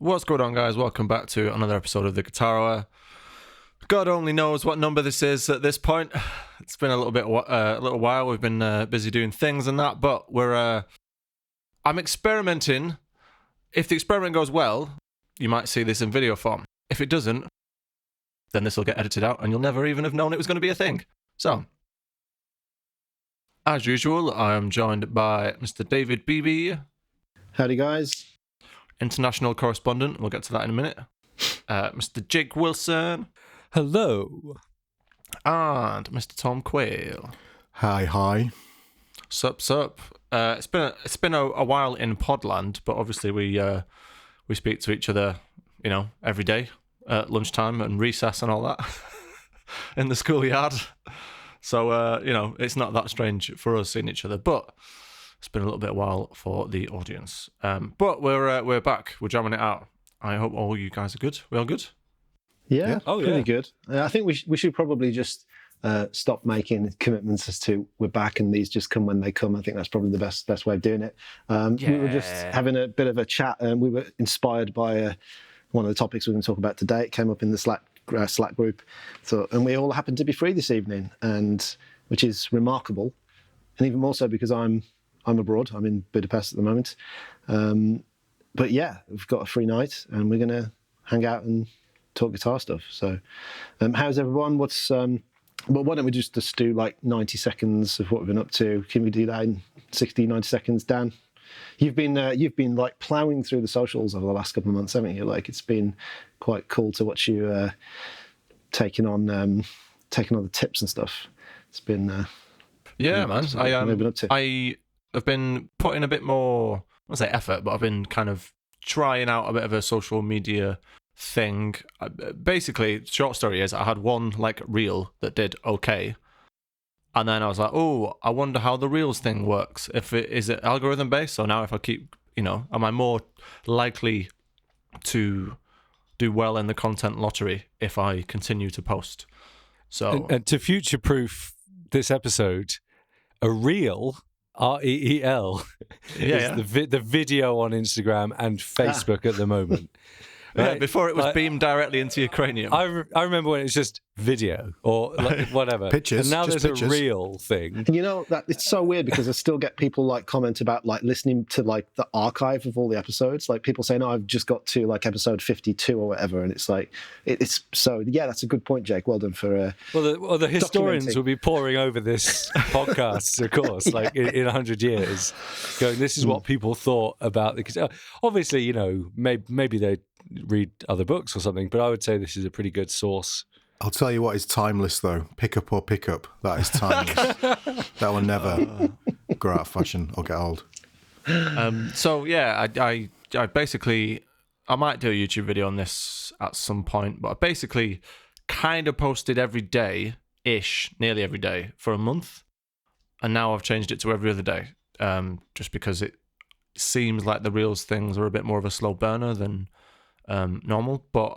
What's going on, guys? Welcome back to another episode of the Guitar Hour. God only knows what number this is at this point. It's been a little while. We've been busy doing things and that, but I'm experimenting. If the experiment goes well, you might see this in video form. If it doesn't, then this will get edited out, and you'll never even have known it was going to be a thing. So, as usual, I am joined by Mr. David Beebe. Howdy, guys. International correspondent. We'll get to that in a minute. Mr. Jake Wilson. Hello. And Mr. Tom Quayle. Hi. Sup. It's been a while in Podland, but obviously we speak to each other, every day at lunchtime and recess and all that in the schoolyard. So it's not that strange for us seeing each other, but it's been a little bit while for the audience. But we're back. We're jamming it out. I hope all you guys are good. We all good? Yeah. Pretty good. I think we should probably just stop making commitments as to we're back and these just come when they come. I think that's probably the best way of doing it. We were just having a bit of a chat, and we were inspired by one of the topics we're going to talk about today. It came up in the Slack group, and we all happened to be free this evening, and which is remarkable, and even more so because I'm abroad. I'm in Budapest at the moment, but yeah, we've got a free night, and we're going to hang out and talk guitar stuff. So, how's everyone? Well, why don't we just do like 90 seconds of what we've been up to? Can we do that in 60, 90 seconds? Dan, you've been like ploughing through the socials over the last couple of months, haven't you? Like, it's been quite cool to watch you taking on the tips and stuff. It's been man. I have been putting a bit more, I won't say effort, but I've been kind of trying out a bit of a social media thing. Basically, short story is I had one like reel that did okay, and then I was like, oh, I wonder how the reels thing works. Is it algorithm based? So now if I keep, am I more likely to do well in the content lottery if I continue to post? So and to future proof this episode, a reel, REEL, is the video on Instagram and Facebook at the moment. Right? Yeah, before it was beamed directly into your cranium. I remember when it was just video or like whatever. Pictures. And now there's pictures. A real thing. That it's so weird because I still get people like comment about like listening to like the archive of all the episodes. Like people saying, "Oh, I've just got to like episode 52 or whatever," and it's like it's so. Yeah, that's a good point, Jake. Well done for. The historians will be poring over this podcast, of course, like in 100 years, going, "This is what people thought about." Because obviously, maybe they read other books or something, but I would say this is a pretty good source. I'll tell you what is timeless, though. Pick up or pick up. That is timeless. That will never go out of fashion or get old. So, yeah, I basically, I might do a YouTube video on this at some point, but I basically kind of posted every day-ish, nearly every day, for a month. And now I've changed it to every other day, just because it seems like the Reels things are a bit more of a slow burner than normal. But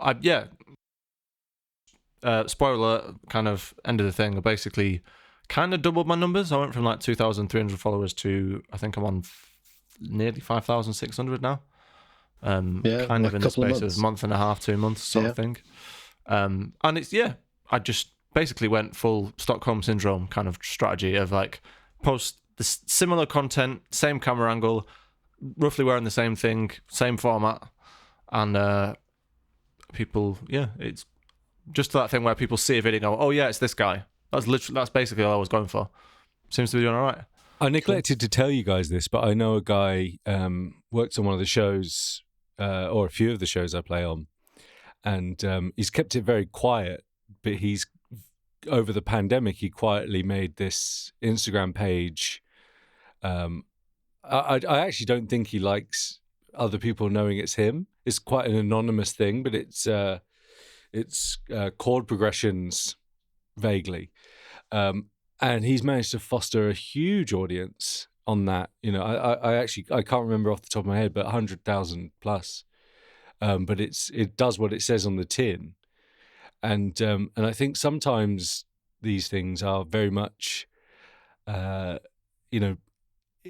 spoiler alert, kind of end of the thing. I basically kind of doubled my numbers. I went from like 2,300 followers to I think I'm on nearly 5,600 now. Kind of in the space of a month and a half, 2 months sort of thing. And it's I just basically went full Stockholm syndrome kind of strategy of like post the similar content, same camera angle, roughly wearing the same thing, same format. And people, it's just that thing where people see a video and go, oh yeah, it's this guy. That's basically all I was going for. Seems to be doing all right. I neglected to tell you guys this, but I know a guy works on one of the shows, or a few of the shows I play on, and he's kept it very quiet, but he's, over the pandemic, he quietly made this Instagram page. I actually don't think he likes other people knowing it's him. It's quite an anonymous thing, but it's chord progressions vaguely, and he's managed to foster a huge audience on that. I can't remember off the top of my head, but 100,000 plus. But it does what it says on the tin, and I think sometimes these things are very much,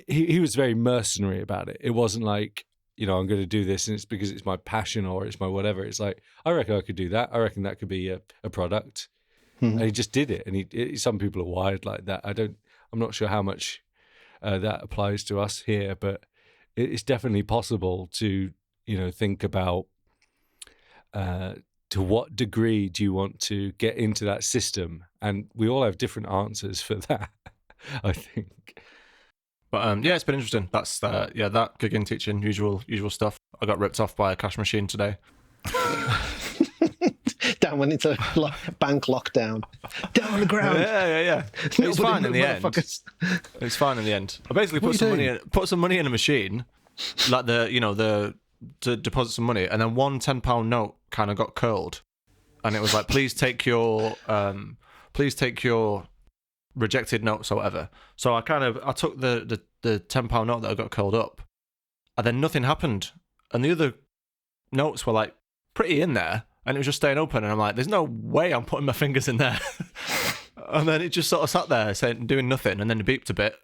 he was very mercenary about it. It wasn't like, I'm going to do this and it's because it's my passion or it's my whatever. It's like, I reckon I could do that. I reckon that could be a product. And he just did it. And some people are wired like that. I'm not sure how much that applies to us here, but it's definitely possible to, think about to what degree do you want to get into that system? And we all have different answers for that, I think. But it's been interesting. That's that gigging, teaching, usual stuff. I got ripped off by a cash machine today. Dan went into bank lockdown. Down on the ground. Yeah. It's fine in the end. It's fine in the end. I basically put some money in a machine, like to deposit some money, and then one £10 note kind of got curled, and it was like, please take your rejected notes or whatever. So I took the £10 note that I got curled up, and then nothing happened, and the other notes were like pretty in there, and it was just staying open, and I'm like, there's no way I'm putting my fingers in there. And then it just sort of sat there doing nothing, and then it beeped a bit,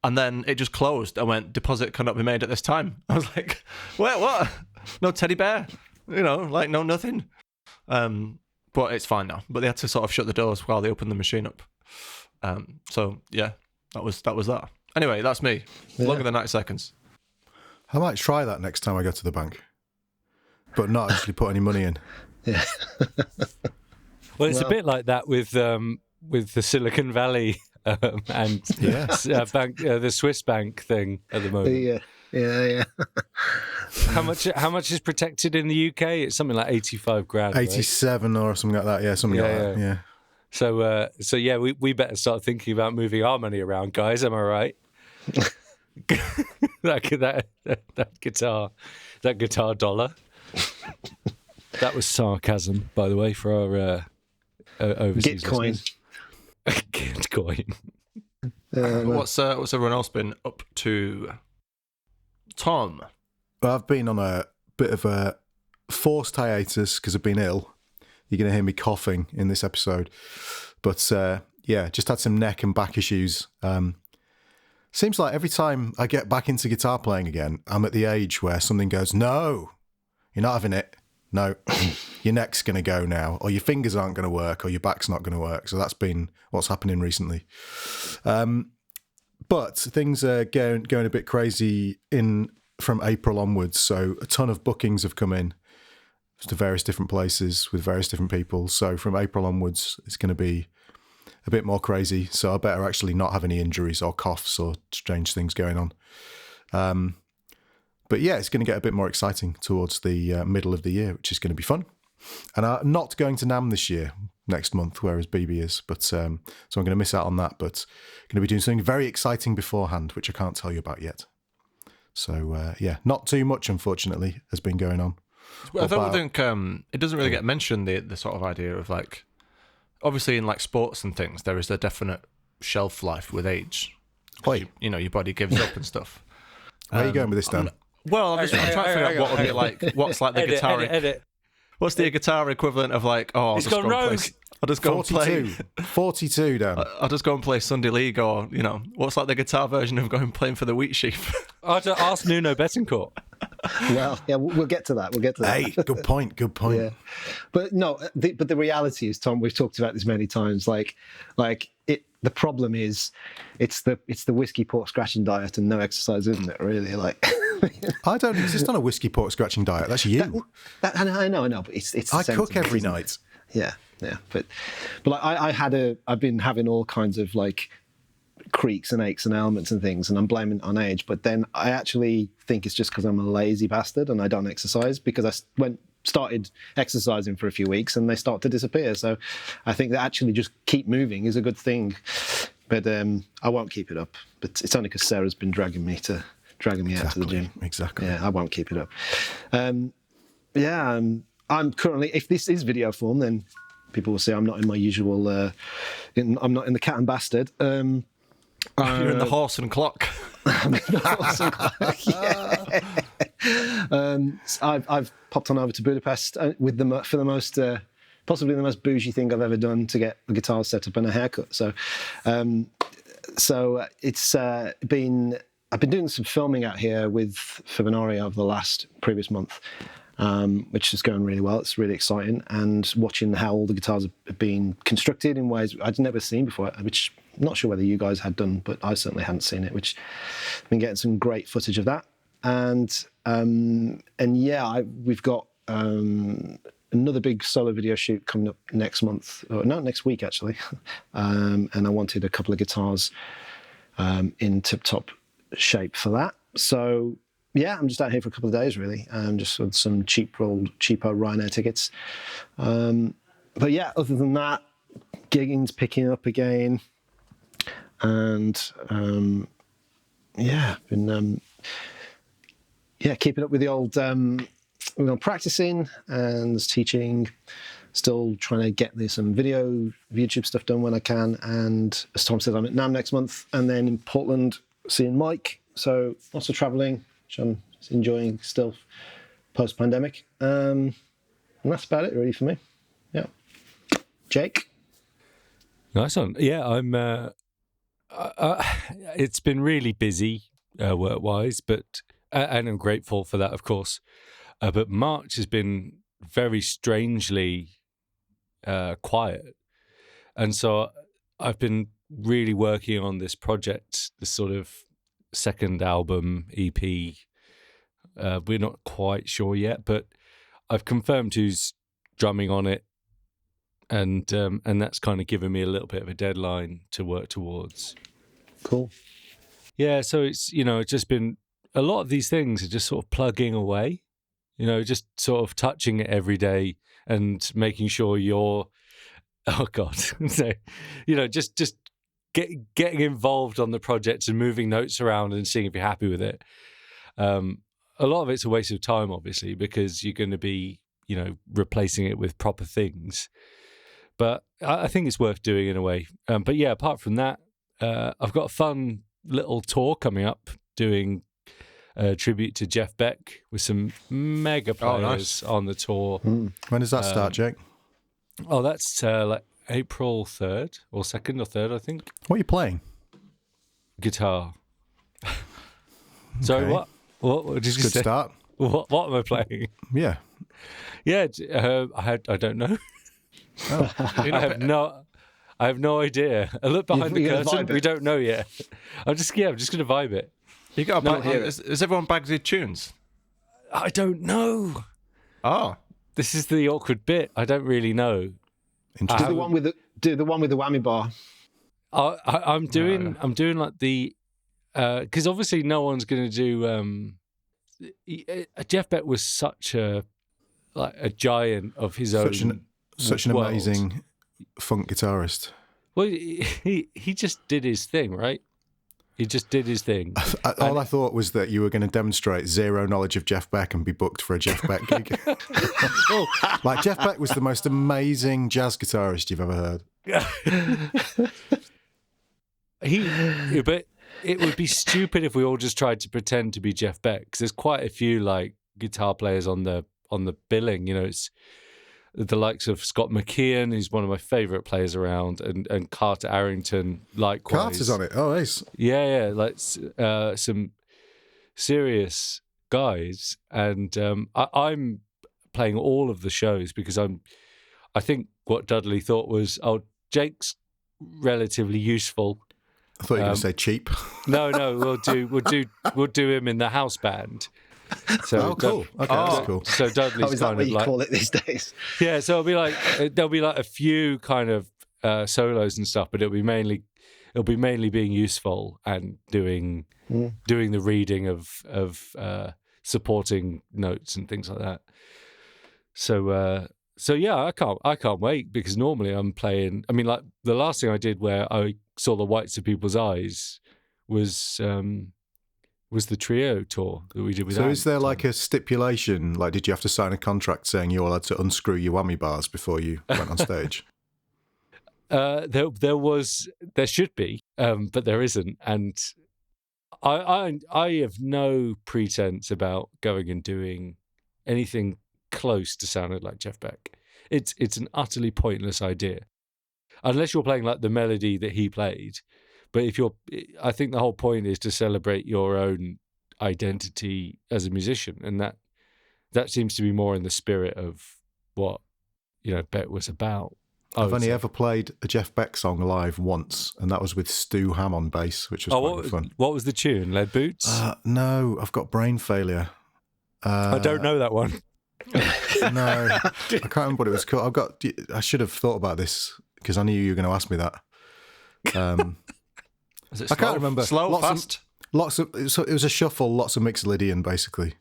and then it just closed and went, deposit cannot be made at this time. I was like, wait, what? No teddy bear, like no nothing. But it's fine now. But they had to sort of shut the doors while they opened the machine up. So yeah, that was that. Anyway, that's me. Yeah. Longer than 90 seconds. I might try that next time I go to the bank, but not actually put any money in. Yeah. Well, it's a bit like that with the Silicon Valley and bank, the Swiss bank thing at the moment. Yeah. How much is protected in the UK? It's something like 85 grand. 87 or something like that. Yeah, something like that. Yeah. So yeah, we better start thinking about moving our money around, guys. Am I right? that guitar dollar. That was sarcasm, by the way, for our overseas Gitcoin. Gitcoin. What's everyone else been up to? Tom? Well, I've been on a bit of a forced hiatus because I've been ill. You're going to hear me coughing in this episode. But just had some neck and back issues. Seems like every time I get back into guitar playing again, I'm at the age where something goes, no, you're not having it. No, your neck's going to go now, or your fingers aren't going to work, or your back's not going to work. So that's been what's happening recently. But things are going a bit crazy from April onwards. So a ton of bookings have come in to various different places with various different people. So from April onwards, it's going to be a bit more crazy. So I better actually not have any injuries or coughs or strange things going on. But yeah, it's going to get a bit more exciting towards the middle of the year, which is going to be fun. And I'm not going to NAMM this year, next month, whereas BB is. But so I'm going to miss out on that. But going to be doing something very exciting beforehand, which I can't tell you about yet. So not too much, unfortunately, has been going on. Well, I don't think it doesn't really get mentioned, the sort of idea of like, obviously in like sports and things, there is a definite shelf life with age. Your body gives up and stuff. Where are you going with this, Dan? Well, I'm trying to figure out what would be like. What's like the guitar? Edit. What's the guitar equivalent of like? Oh, I'll just go and play 42, Dan. I'll just go and play Sunday League, or what's like the guitar version of going playing for the Wheat Sheep? I'll just ask Nuno Betancourt. Well, yeah, we'll get to that. Hey, good point. Yeah. But no, the reality is, Tom, we've talked about this many times. Like the problem is, it's the whiskey pork scratching diet and no exercise, isn't it? Really, like. I don't exist on a whiskey pork scratching diet. That's you. I know, but it's. I cook every night. Yeah, but like I've been having all kinds of like creaks and aches and ailments and things, and I'm blaming it on age. But then I actually think it's just because I'm a lazy bastard and I don't exercise, because I started exercising for a few weeks and they start to disappear. So I think that actually just keep moving is a good thing. But I won't keep it up. But it's only because Sarah's been dragging me out to the gym. Exactly. Yeah, I won't keep it up. I'm currently, if this is video form, then people will say I'm not in my usual, I'm not in the Cat and Bastard. You're in the Horse and Clock. I'm in the Horse and Clock, yeah. I've popped on over to Budapest with for the most, possibly the most bougie thing I've ever done to get a guitar set up and a haircut. So it's been I've been doing some filming out here with Fibonacci over the previous month, which is going really well. It's really exciting, and watching how all the guitars have been constructed in ways I'd never seen before, which I'm not sure whether you guys had done, but I certainly hadn't seen it, which I've been getting some great footage of that. And yeah, we've got another big solo video shoot coming up next month, or no, next week actually. And I wanted a couple of guitars in tip-top shape for that. So yeah, I'm just out here for a couple of days really, just with some cheapo Ryanair tickets. But yeah, other than that, gigging's picking up again, and yeah, been keeping up with the old practicing and teaching. Still trying to get some YouTube stuff done when I can. And as Tom said, I'm at NAMM next month, and then in Portland seeing Mike. So lots of travelling, which I'm enjoying still post-pandemic. And that's about it really for me. Yeah. Jake? Nice one. Yeah, I'm... it's been really busy work-wise, but and I'm grateful for that, of course. But March has been very strangely quiet. And so I've been really working on this project, this sort of second album, EP. We're not quite sure yet, but I've confirmed who's drumming on it. And that's kind of given me a little bit of a deadline to work towards. Cool. Yeah, so it's, it's just been, a lot of these things are just sort of plugging away, just sort of touching it every day and making sure you're, oh God, so, just getting involved on the project and moving notes around and seeing if you're happy with it. A lot of it's a waste of time, obviously, because you're going to be, replacing it with proper things. But I think it's worth doing in a way. But yeah, apart from that, I've got a fun little tour coming up, doing a tribute to Jeff Beck with some mega players on the tour. When does that start, Jake? Oh, that's like April 3rd or 2nd or 3rd, I think. What are you playing? Guitar. Sorry, what? What did you say? Good start. What am I playing? Yeah. Yeah, I don't know. Oh, I have no idea. I look behind the curtain. We don't know yet. I'm just going to vibe it. You got is everyone Bagsy tunes? I don't know. Oh, this is the awkward bit. I don't really know. Do the one with the whammy bar. I'm doing like the because obviously no one's going to do. Jeff Beck was such a giant of his own. Such an amazing funk guitarist. Well, he just did his thing, right? He just did his thing. All I thought was that you were going to demonstrate zero knowledge of Jeff Beck and be booked for a Jeff Beck gig. Like, Jeff Beck was the most amazing jazz guitarist you've ever heard. But it would be stupid if we all just tried to pretend to be Jeff Beck, because there's quite a few like guitar players on the billing. It's the likes of Scott McKeon, who's one of my favourite players around, and Carter Arrington, likewise. Carter's on it. Oh, nice. Yeah, like some serious guys. And I'm playing all of the shows because I think what Dudley thought was, Jake's relatively useful. I thought you were going to say cheap. No, we'll do him in the house band. So cool. Okay, that's cool. So Dudley's is that kind what of you like, call it these days? Yeah, so there'll be like a few kind of solos and stuff, but it'll be mainly being useful and doing the reading of supporting notes and things like that. So yeah, I can't wait, because normally I'm playing. I mean, like the last thing I did where I saw the whites of people's eyes was the trio tour that we did with. So is there like a stipulation? Like, did you have to sign a contract saying you're allowed to unscrew your whammy bars before you went on stage? There should be, but there isn't. And I have no pretense about going and doing anything close to sounding like Jeff Beck. It's an utterly pointless idea, unless you're playing like the melody that he played. But I think the whole point is to celebrate your own identity as a musician, and that seems to be more in the spirit of what Beck was about. I've only ever played a Jeff Beck song live once, and that was with Stu Ham on bass, which was quite fun. What was the tune? Lead Boots? No, I've got brain failure. I don't know that one. No, I can't remember what it was called. I should have thought about this because I knew you were going to ask me that. Is it I can't remember. Slow, fast? It was a shuffle, lots of Mixolydian, basically.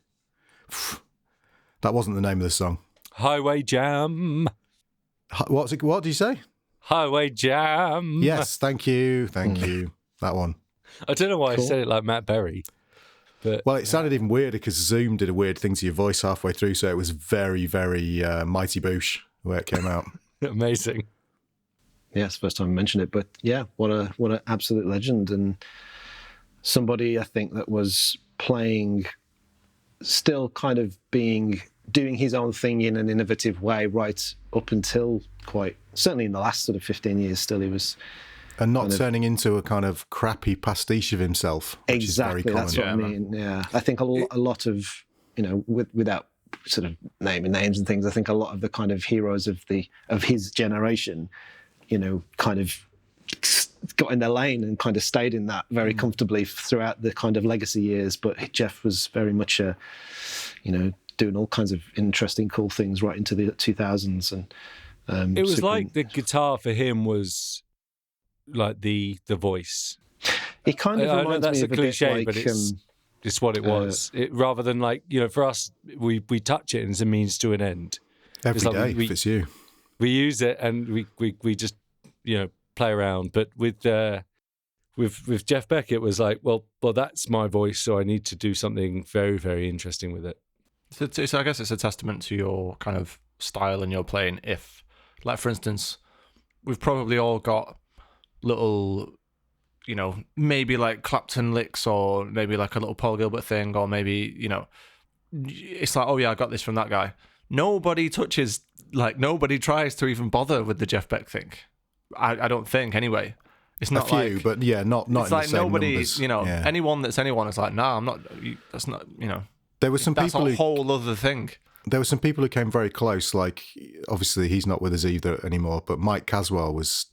That wasn't the name of the song. Highway Jam. What did you say? Highway Jam. Yes, thank you. That one. I don't know why I said it like Matt Berry. But, well, it sounded even weirder because Zoom did a weird thing to your voice halfway through, so it was very, very Mighty Boosh where it came out. Amazing. Yeah, it's the first time I mentioned it, but yeah, what an absolute legend, and somebody I think that was playing, still kind of doing his own thing in an innovative way right up until certainly in the last sort of 15 years still he was. And not turning into a kind of crappy pastiche of himself, which exactly, is very common. That's what I mean, yeah. I think a lot of, without sort of naming names and things, I think a lot of the kind of heroes of his generation, kind of got in their lane and kind of stayed in that very comfortably throughout the kind of legacy years. But Jeff was very much doing all kinds of interesting, cool things right into the 2000s. And it was like the guitar for him was like the voice. It kind of reminds that's me a of a cliche, bit like, but it's what it was. Rather than like, for us, we touch it and it's a means to an end. Every day, if it's you. We use it and we just, play around. But with Jeff Beck, it was like, well, that's my voice, so I need to do something very, very interesting with it. So I guess it's a testament to your kind of style and your playing. If, like, for instance, we've probably all got little, maybe like Clapton licks or maybe like a little Paul Gilbert thing, or maybe, it's like, oh yeah, I got this from that guy. Nobody tries to even bother with the Jeff Beck thing. I don't think, anyway. It's not a few, but yeah, not it's in like the same nobody, numbers. Anyone that's anyone is like, nah, I'm not, that's not, There were some that's people a whole other thing. There were some people who came very close, like, obviously he's not with us either anymore, but Mike Casswell was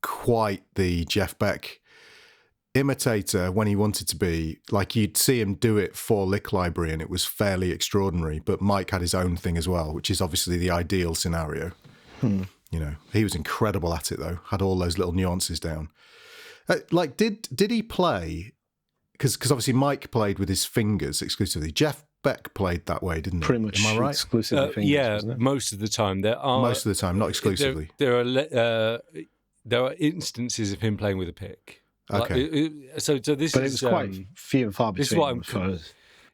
quite the Jeff Beck imitator when he wanted to be. Like, you'd see him do it for Lick Library and it was fairly extraordinary, but Mike had his own thing as well, which is obviously the ideal scenario. He was incredible at it though, had all those little nuances down. Did he play, because obviously Mike played with his fingers exclusively. Jeff Beck played that way, didn't he? Pretty much. Am I right? Exclusively fingers, yeah, wasn't it? Most of the time. Most of the time, not exclusively. There are instances of him playing with a pick. Okay. So this but is... it was quite few and far between. This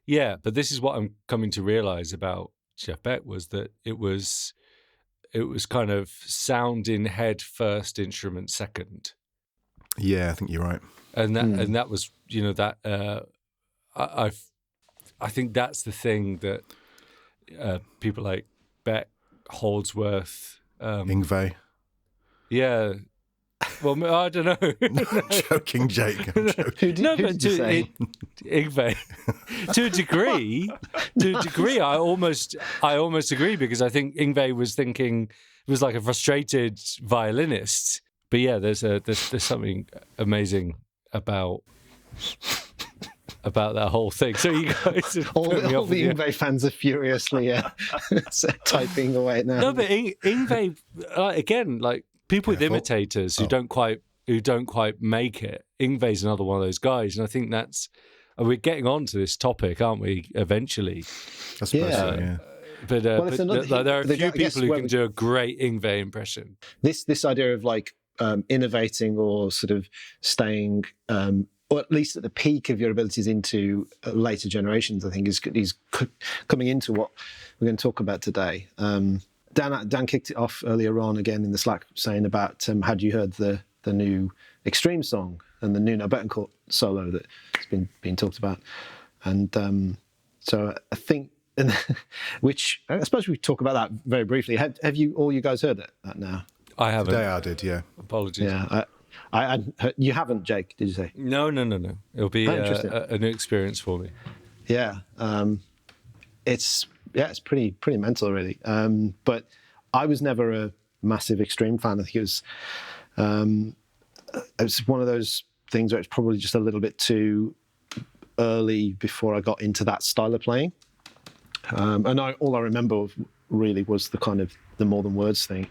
is but this is what I'm coming to realise about Jeff Beck, was that it was kind of sound in head first, instrument second. Yeah, I think you're right. And that was, I think that's the thing that people like Beck, Holdsworth, Yngwie. Yeah. Well, I don't know. I'm joking, Jake. I'm joking. Who did you say? Yngwie. To a degree, I almost agree, because I think Yngwie was like a frustrated violinist. But yeah, there's something amazing about that whole thing. So you guys, all the Yngwie fans are furiously typing away now. No, but Yngwie, again, like people with imitators who don't quite make it. Yngwie's another one of those guys, and I think we're getting on to this topic, aren't we? Eventually, I suppose so, yeah. But there are a few people who can do a great Yngwie impression. This idea of like innovating or sort of staying, or at least at the peak of your abilities into later generations, I think is coming into what we're going to talk about today. Dan kicked it off earlier on again in the Slack, saying about had you heard the new Extreme song and the Nuno Betancourt solo that's been being talked about, and so I think, which I suppose we talk about that very briefly. Have you guys heard that now? I haven't. Today I did, yeah. Apologies. Yeah, You haven't, Jake? Did you say? No. It'll be a new experience for me. Yeah, it's pretty mental, really. But I was never a massive Extreme fan. I think it was one of those things where it's probably just a little bit too early before I got into that style of playing. And all I remember really was the kind of the More Than Words thing.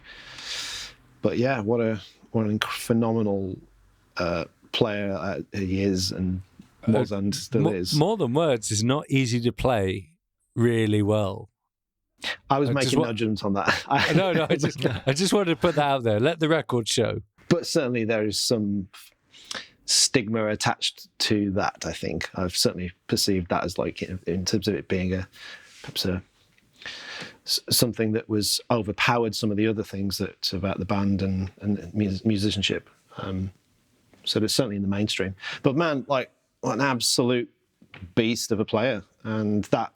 But yeah, what an phenomenal player he is and was and still is. More Than Words is not easy to play really well. I was making no judgments on that. No, I just wanted to put that out there. Let the record show. But certainly there is some stigma attached to that, I think. I've certainly perceived that as like, in terms of it being perhaps something that was overpowered some of the other things that about the band and musicianship. So it's certainly in the mainstream. But man, like an absolute beast of a player. And that,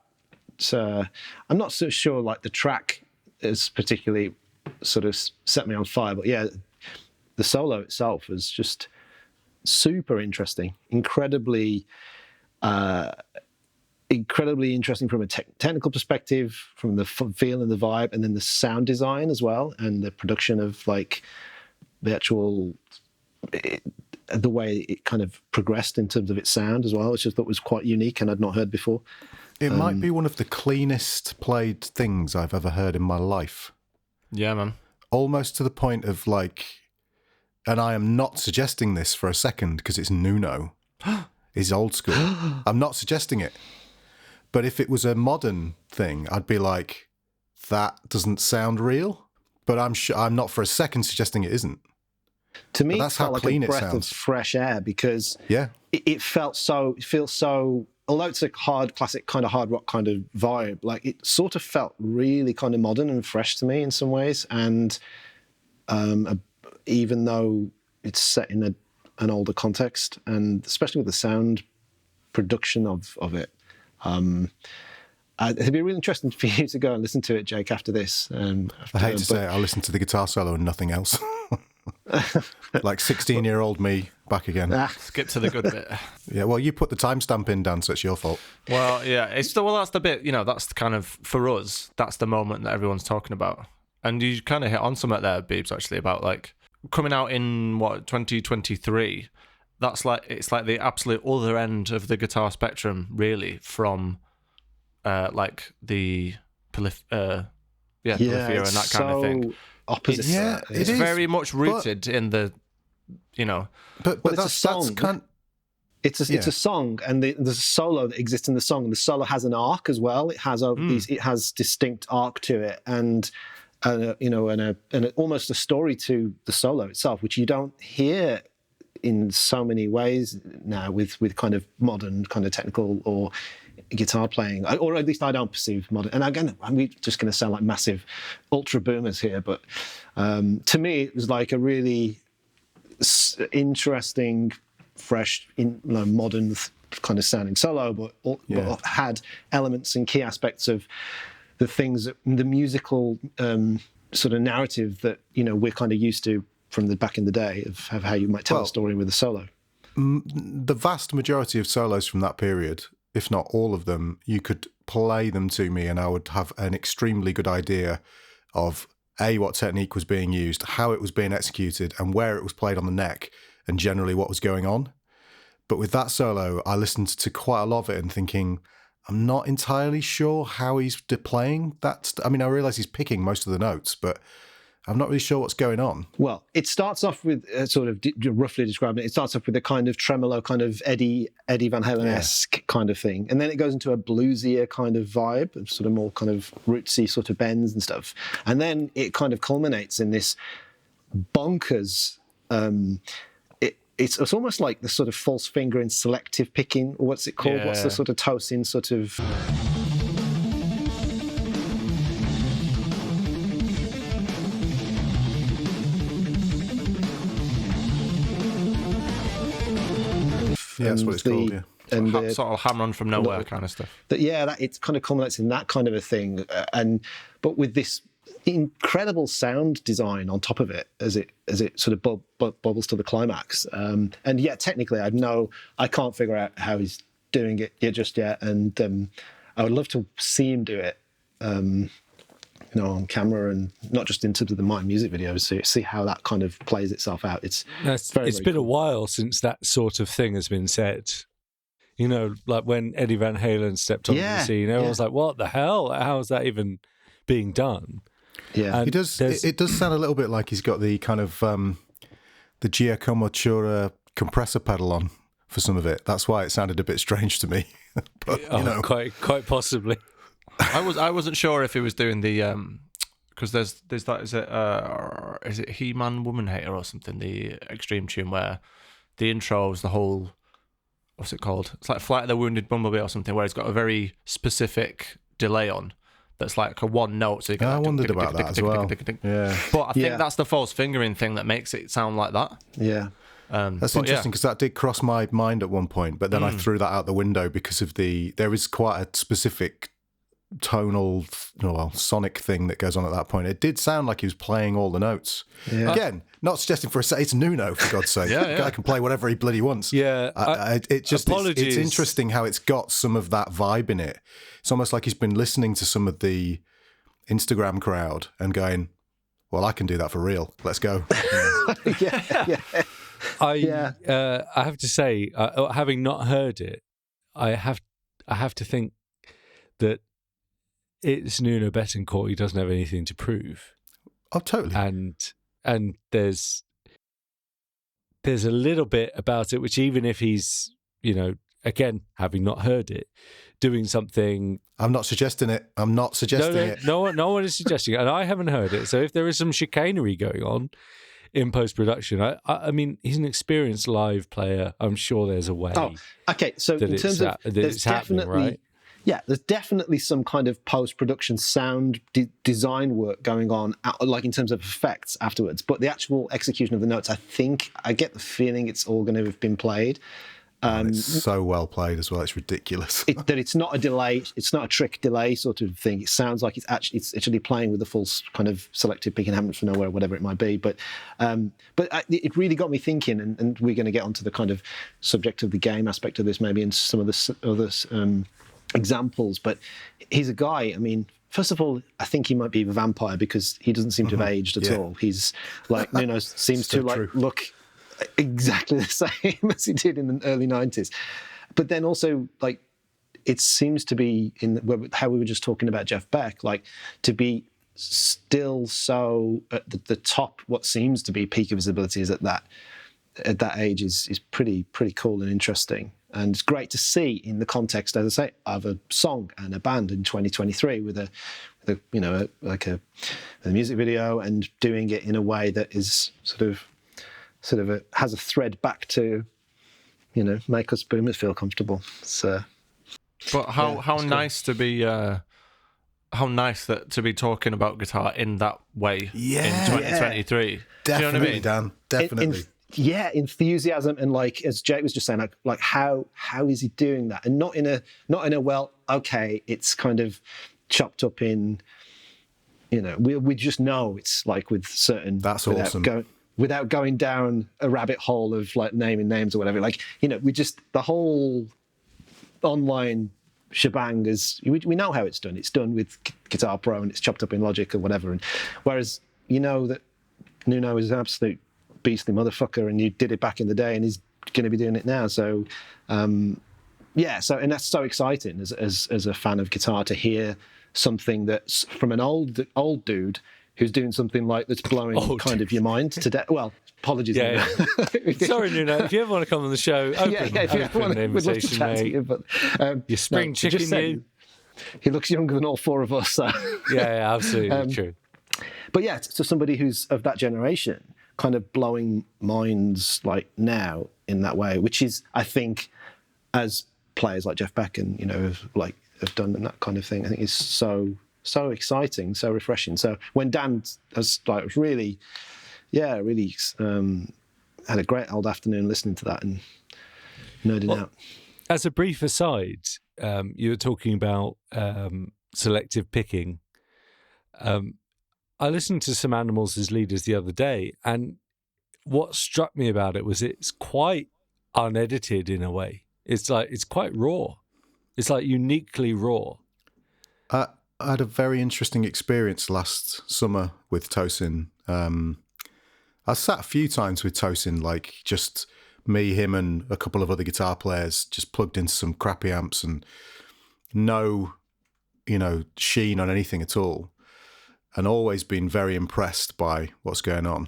I'm not so sure like the track is particularly sort of set me on fire, but yeah, the solo itself was just super interesting, incredibly interesting from a technical perspective, from the feel and the vibe, and then the sound design as well, and the production of like the actual the way it kind of progressed in terms of its sound as well, which I thought was quite unique and I'd not heard before. It might be one of the cleanest played things I've ever heard in my life. Yeah, man. Almost to the point of like, and I am not suggesting this for a second because it's Nuno. He's old school. I'm not suggesting it. But if it was a modern thing, I'd be like, that doesn't sound real. But I'm not for a second suggesting it isn't. To me, that's how clean it sounds. Like a breath of fresh air, because it feels so. Although it's a hard, classic kind of hard rock kind of vibe, like it sort of felt really kind of modern and fresh to me in some ways. And even though it's set in an older context, and especially with the sound production of it, it'd be really interesting for you to go and listen to it, Jake, after this. I hate to say it, I'll listen to the guitar solo and nothing else. Like 16-year-old me back again. Skip to the good bit. Yeah, well, you put the timestamp in, Dan, so it's your fault. Well, yeah, that's the bit, that's kind of, for us, that's the moment that everyone's talking about. And you kind of hit on something there, Beebs, actually, about like coming out in 2023. That's like, it's like the absolute other end of the guitar spectrum, really, from like the Polyphia and that kind of thing. Opposite. It's very much rooted in the, But it's a song. It's a song, and there's a solo that exists in the song, and the solo has an arc as well. It has it has distinct arc to it, and almost a story to the solo itself, which you don't hear in so many ways now with kind of modern kind of technical or guitar playing, or at least I don't perceive modern. And again, I'm just going to sound like massive ultra boomers here, but to me, it was like a really interesting, fresh, modern kind of sounding solo, but had elements and key aspects of the things that the musical sort of narrative that we're kind of used to from the back in the day of how you might tell a story with a solo. The vast majority of solos from that period, if not all of them, you could play them to me and I would have an extremely good idea of what technique was being used, how it was being executed, and where it was played on the neck, and generally what was going on. But with that solo, I listened to quite a lot of it and thinking, I'm not entirely sure how he's playing that. I mean, I realise he's picking most of the notes, but I'm not really sure what's going on. Well, it starts off with, sort of roughly describing it, it starts off with a kind of tremolo, kind of Eddie Van Halen-esque kind of thing. And then it goes into a bluesier kind of vibe, sort of more kind of rootsy sort of bends and stuff. And then it kind of culminates in this bonkers, it's almost like the sort of false finger and selective picking, or what's it called? Yeah. What's the sort of Tosin sort of... Yeah, that's what it's called, yeah. And sort of hammer on from nowhere kind of stuff. It kind of culminates in that kind of a thing. But with this incredible sound design on top of it as it sort of bubbles to the climax. And yeah, technically, I can't figure out how he's doing it just yet. And I would love to see him do it, on camera, and not just in terms of the My Music videos. So see how that kind of plays itself out. It's been a while since that sort of thing has been said. Like when Eddie Van Halen stepped on the scene, everyone was like, "What the hell? How is that even being done?" Yeah, and it does sound a little bit like he's got the kind of the Giacomo Chura compressor pedal on for some of it. That's why it sounded a bit strange to me. But quite possibly. I wasn't sure if he was doing the because there's that is it He-Man Woman Hater or something, the extreme tune where the intro is the whole, what's it called? It's like Flight of the Wounded Bumblebee or something, where it's got a very specific delay on. That's like a one note. So I wondered about that as well. Yeah, but I think that's the false fingering thing that makes it sound like that. Yeah, that's interesting because that did cross my mind at one point, but then I threw that out the window because of there is quite a specific tonal, sonic thing that goes on at that point. It did sound like he was playing all the notes. Yeah. Again, not suggesting for a say it's Nuno, for God's sake. The guy can play whatever he bloody wants. Yeah, it's interesting how it's got some of that vibe in it. It's almost like he's been listening to some of the Instagram crowd and going, "Well, I can do that for real. Let's go." I have to say, having not heard it, I have to think that it's Nuno Betancourt. He doesn't have anything to prove. Oh, totally. And there's a little bit about it, which even if he's, again, having not heard it, doing something. I'm not suggesting it. No one is suggesting it, and I haven't heard it. So if there is some chicanery going on in post-production, I mean, he's an experienced live player. I'm sure there's a way. Oh, okay. So in terms of, there's definitely, right? Yeah, there's definitely some kind of post-production sound design work going on, like in terms of effects afterwards. But the actual execution of the notes, I get the feeling it's all going to have been played. It's so well played as well. It's ridiculous. That it's not a delay. It's not a trick delay sort of thing. It sounds like it's actually playing with the full kind of selective picking hammers for nowhere, whatever it might be. But it really got me thinking, and we're going to get onto the kind of subject of the game aspect of this maybe in some of the other examples. But he's a guy, I mean, first of all, I think he might be a vampire because he doesn't seem to have aged at all. He's like, Nuno seems to look exactly the same as he did in the early 90s. But then also, like, it seems to be how we were just talking about Jeff Beck, like, to be still so at the top, what seems to be peak of his abilities at that age is pretty cool and interesting. And it's great to see in the context, as I say, of a song and a band in 2023 with a music video, and doing it in a way that is sort of has a thread back to, make us boomers feel comfortable. So, but how nice to be to be talking about guitar in that way in 2023. Definitely, do you know what I mean? Dan. Definitely. Enthusiasm, and like as Jake was just saying, like how is he doing that, and not in a well, okay, it's kind of chopped up in, we just know it's like with certain. That's awesome. Without going down a rabbit hole of like naming names or whatever, like we just the whole online shebang is we know how it's done. It's done with Guitar Pro and it's chopped up in Logic or whatever. And whereas that Nuno is an absolute beastly motherfucker, and you did it back in the day, and he's going to be doing it now. So, and that's so exciting as a fan of guitar to hear something that's from an old dude who's doing something like that's blowing of your mind to death. Well, apologies. Yeah. Sorry, Nuno. If you ever want to come on the show, if you want an invitation, mate. Your spring chicken, he looks younger than all four of us. So. Yeah, absolutely true. But yeah, to somebody who's of that generation, kind of blowing minds like now in that way, which is, I think, as players like Jeff Beck and have done and that kind of thing, I think is so exciting, so refreshing. So when Dan has really had a great old afternoon listening to that and nerding out. As a brief aside, you were talking about selective picking. I listened to some Animals as Leaders the other day, and what struck me about it was it's quite unedited in a way. It's quite raw. It's like uniquely raw. I had a very interesting experience last summer with Tosin. I sat a few times with Tosin, like just me, him, and a couple of other guitar players, just plugged into some crappy amps and no, sheen on anything at all, and always been very impressed by what's going on.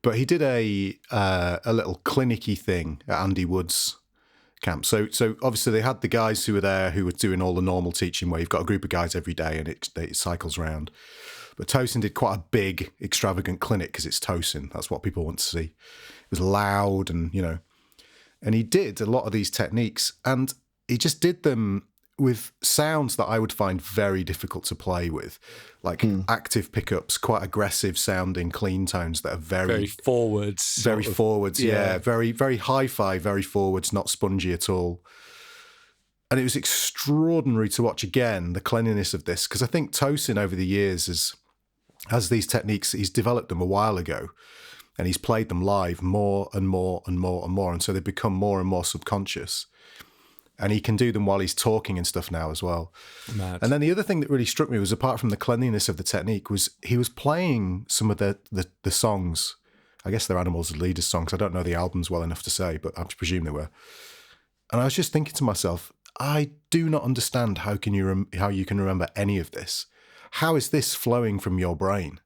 But he did a little clinicky thing at Andy Wood's camp. So obviously they had the guys who were there who were doing all the normal teaching where you've got a group of guys every day and it cycles around. But Tosin did quite a big, extravagant clinic because it's Tosin. That's what people want to see. It was loud and he did a lot of these techniques, and he just did them with sounds that I would find very difficult to play with, like active pickups, quite aggressive sounding clean tones that are very forwards. Very forwards, yeah. Very, very hi-fi, very forwards, not spongy at all. And it was extraordinary to watch again, the cleanliness of this, because I think Tosin over the years has these techniques, he's developed them a while ago, and he's played them live more and more and more and more, and so they've become more and more subconscious. And he can do them while he's talking and stuff now as well. Mad. And then the other thing that really struck me was, apart from the cleanliness of the technique, was he was playing some of the songs. I guess they're Animals as Leaders songs. I don't know the albums well enough to say, but I presume they were. And I was just thinking to myself, I do not understand how you can remember any of this. How is this flowing from your brain?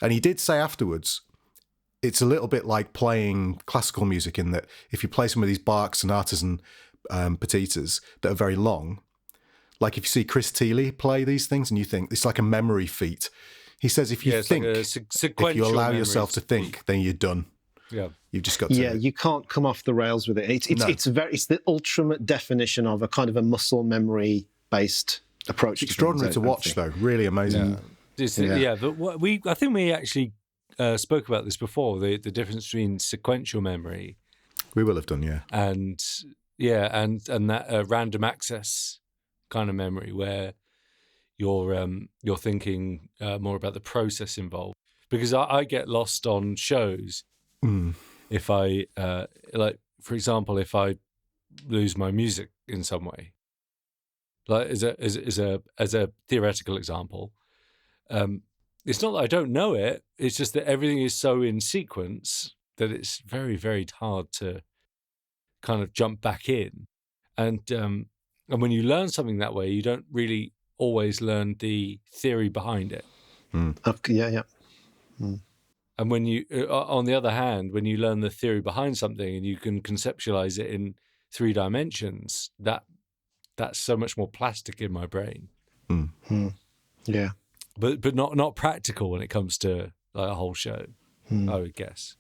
And he did say afterwards, it's a little bit like playing classical music in that if you play some of these Bach sonatas and petitas that are very long, like if you see Chris Thiele play these things and you think it's like a memory feat. He says if you think, if you allow yourself to think, then you're done. Yeah, you've just got to. Yeah, you can't come off the rails with it. It's the ultimate definition of a kind of a muscle memory based approach. It's extraordinary to watch, though. Really amazing. Yeah, but I think we actually spoke about this before. The difference between sequential memory. We will have done, yeah. And that random access kind of memory where you're thinking more about the process involved. Because I get lost on shows if I for example, if I lose my music in some way, like as a theoretical example, it's not that I don't know it. It's just that everything is so in sequence that it's very, very hard to kind of jump back in. And when you learn something that way, you don't really always learn the theory behind it. Yeah. And when you, on the other hand, when you learn the theory behind something and you can conceptualize it in 3 dimensions, that's so much more plastic in my brain. Yeah, but not practical when it comes to like a whole show, I would guess.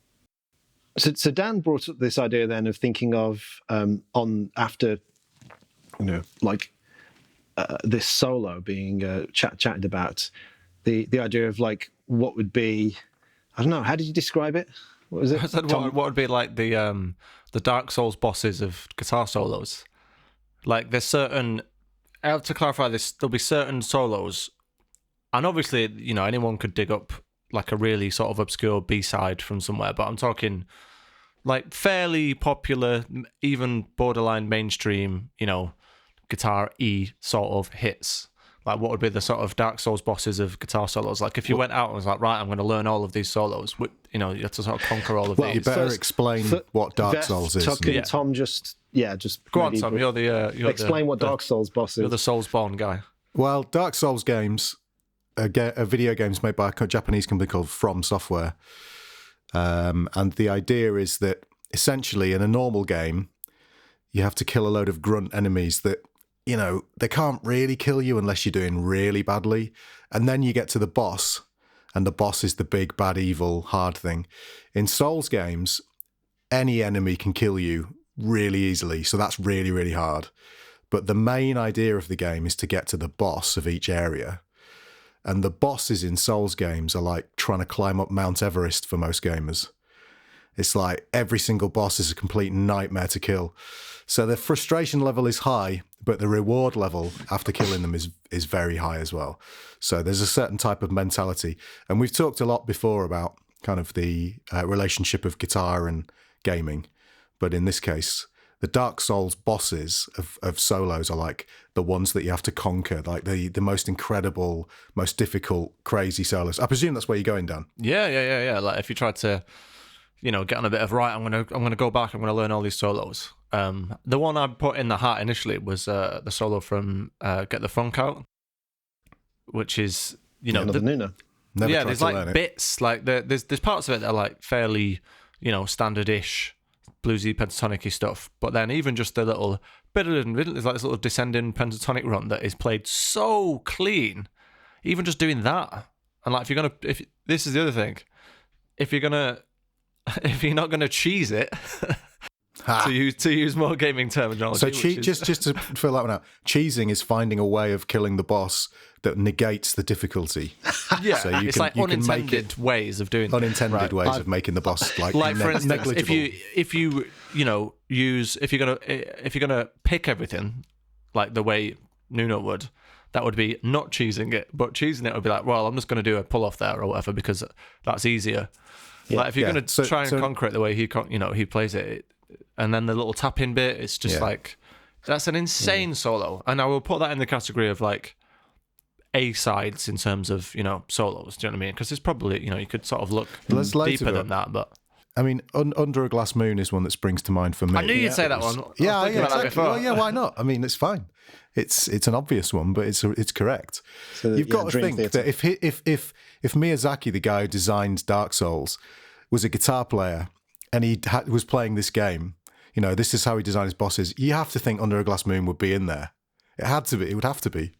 So Dan brought up this idea then of thinking of after this solo being chatted about, the idea of like what would be, I don't know, how did you describe it? What was it? I said what would be like the Dark Souls bosses of guitar solos. Like there's certain, I have to clarify this, there'll be certain solos, and obviously, anyone could dig up like a really sort of obscure B-side from somewhere, but I'm talking like fairly popular, even borderline mainstream, guitar E sort of hits. Like what would be the sort of Dark Souls bosses of guitar solos? Like if you went out and was like, right, I'm going to learn all of these solos, you have to sort of conquer all of these. You better explain what Dark Souls is. Tuck and Tom just go on, Tom. You're explain what Dark Souls boss is. You're the Soulsborne guy. Well, Dark Souls games are video games made by a Japanese company called From Software, and the idea is that essentially in a normal game, you have to kill a load of grunt enemies that, they can't really kill you unless you're doing really badly. And then you get to the boss, and the boss is the big, bad, evil, hard thing. In Souls games, any enemy can kill you really easily, so that's really, really hard. But the main idea of the game is to get to the boss of each area. And the bosses in Souls games are like trying to climb up Mount Everest for most gamers. It's like every single boss is a complete nightmare to kill. So the frustration level is high, but the reward level after killing them is very high as well. So there's a certain type of mentality. And we've talked a lot before about kind of the relationship of guitar and gaming. But in this case, the Dark Souls bosses of solos are like the ones that you have to conquer, like the most incredible, most difficult, crazy solos. I presume that's where you're going, Dan. Yeah. Like if you try to, get on a bit of I'm gonna go back. I'm gonna learn all these solos. The one I put in the hat initially was the solo from Get the Funk Out, which is another Nuno. There's like bits like there's parts of it that are like fairly standard-ish bluesy pentatonic-y stuff, but then even just the little bit of there's like this little descending pentatonic run that is played so clean. Even just doing that, and like if this is the other thing, if you're not gonna cheese it. To use more gaming terminology. So just to fill that one out, cheesing is finding a way of killing the boss that negates the difficulty. Yeah, so it's like unintended ways of doing unintended ways of making the boss like for instance, negligible. if you're gonna pick everything like the way Nuno would, that would be not cheesing it, but cheesing it would be like, well, I'm just going to do a pull off there or whatever because that's easier. Yeah, like if you're going to try and conquer it the way he plays it. And then the little tap-in bit, it's just like, that's an insane solo. And I will put that in the category of like A-sides in terms of, solos. Do you know what I mean? Because it's probably, you could sort of look deeper than that. But I mean, Under a Glass Moon is one that springs to mind for me. I knew you'd say that one. Yeah, exactly. Well, why not? I mean, it's fine. It's an obvious one, but it's correct. So you've got to think that if Miyazaki, the guy who designed Dark Souls, was a guitar player and he was playing this game, this is how he designed his bosses. You have to think Under a Glass Moon would be in there. It had to be. It would have to be.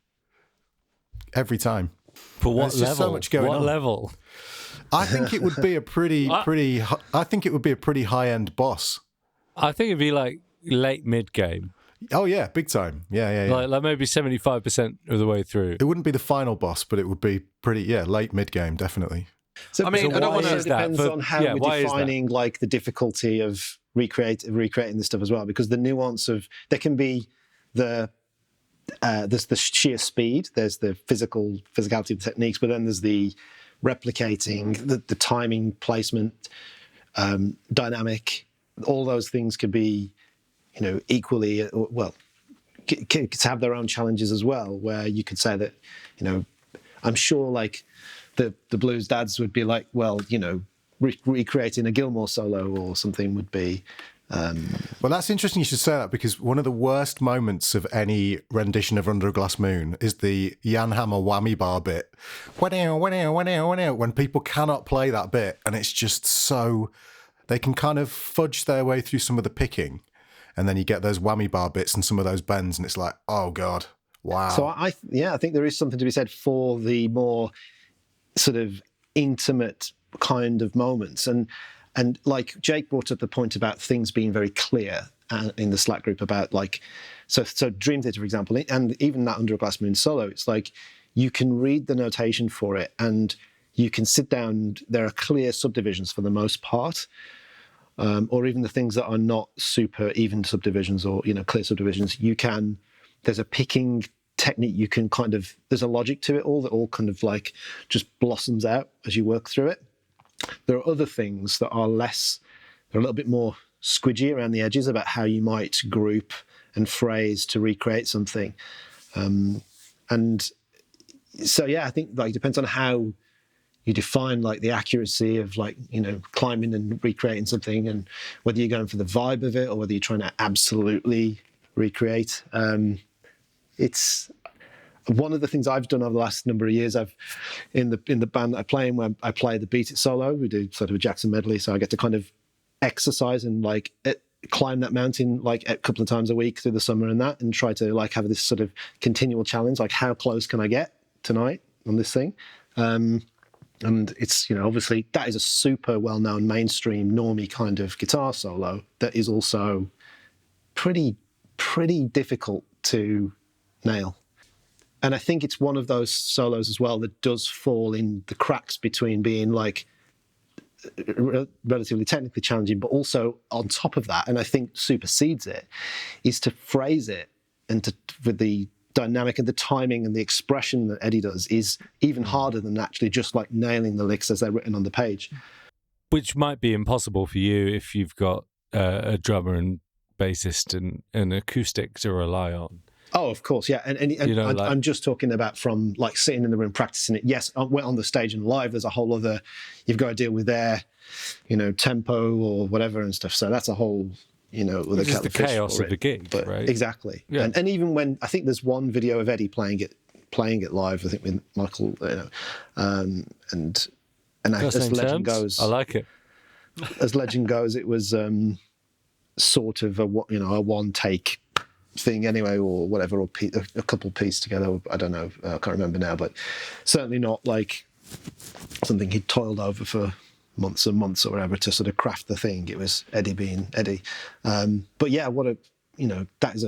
Every time. But what level? So much going on. Level? I think it would be a pretty high-end boss. I think it'd be like late mid-game. Oh yeah, big time. Yeah. Like maybe 75% of the way through. It wouldn't be the final boss, but it would be pretty late mid-game, definitely. So, I don't want to. It depends on how we're defining like the difficulty of recreating this stuff as well, because the nuance of there can be there's the sheer speed, there's the physicality of the techniques, but then there's the replicating, the timing, placement, dynamic. All those things could be, equally can have their own challenges as well. Where you could say that, I'm sure like. The blues dads would be like, well, recreating a Gilmour solo or something would be. Well, that's interesting you should say that, because one of the worst moments of any rendition of Under a Glass Moon is the Jan Hammer whammy bar bit. When people cannot play that bit, and it's just so... They can kind of fudge their way through some of the picking, and then you get those whammy bar bits and some of those bends, and it's like, oh, God, wow. So, I think there is something to be said for the more... sort of intimate kind of moments, and like Jake brought up the point about things being very clear in the Slack group about like so Dream Theater, for example, and even that Under a Glass Moon solo, it's like you can read the notation for it and you can sit down. There are clear subdivisions for the most part, or even the things that are not super even subdivisions or clear subdivisions. There's a picking technique, you can there's a logic to it all that all kind of like just blossoms out as you work through it. There are other things that are they're a little bit more squidgy around the edges about how you might group and phrase to recreate something. And so, I think like it depends on how you define like the accuracy of like, climbing and recreating something, and whether you're going for the vibe of it or whether you're trying to absolutely recreate. It's one of the things I've done over the last number of years. I've in the band that I play in, where I play the Beat It solo. We do sort of a Jackson medley, so I get to kind of exercise and like climb that mountain like a couple of times a week through the summer and try to like have this sort of continual challenge. Like, how close can I get tonight on this thing? And it's obviously that is a super well-known mainstream normie kind of guitar solo that is also pretty difficult to nail. And I think it's one of those solos as well that does fall in the cracks between being like relatively technically challenging, but also on top of that, and I think supersedes it, is to phrase it and with the dynamic and the timing and the expression that Eddie does is even harder than actually just like nailing the licks as they're written on the page. Which might be impossible for you if you've got a drummer and bassist and an acoustic to rely on. Oh, of course, yeah. And I'm just talking about from like sitting in the room practicing it. Yes, on the stage and live, there's a whole other, you've got to deal with their, tempo or whatever and stuff. So that's a whole, with the chaos of the gig, right? Exactly. Yeah. And even when, I think there's one video of Eddie playing it live, I think with Michael, and as legend goes, I like it. As legend goes, it was sort of a one take thing anyway, or whatever, or a couple pieced together. I don't know, I can't remember now, but certainly not like something he'd toiled over for months and months or whatever to sort of craft the thing. It was Eddie being Eddie. But yeah, that is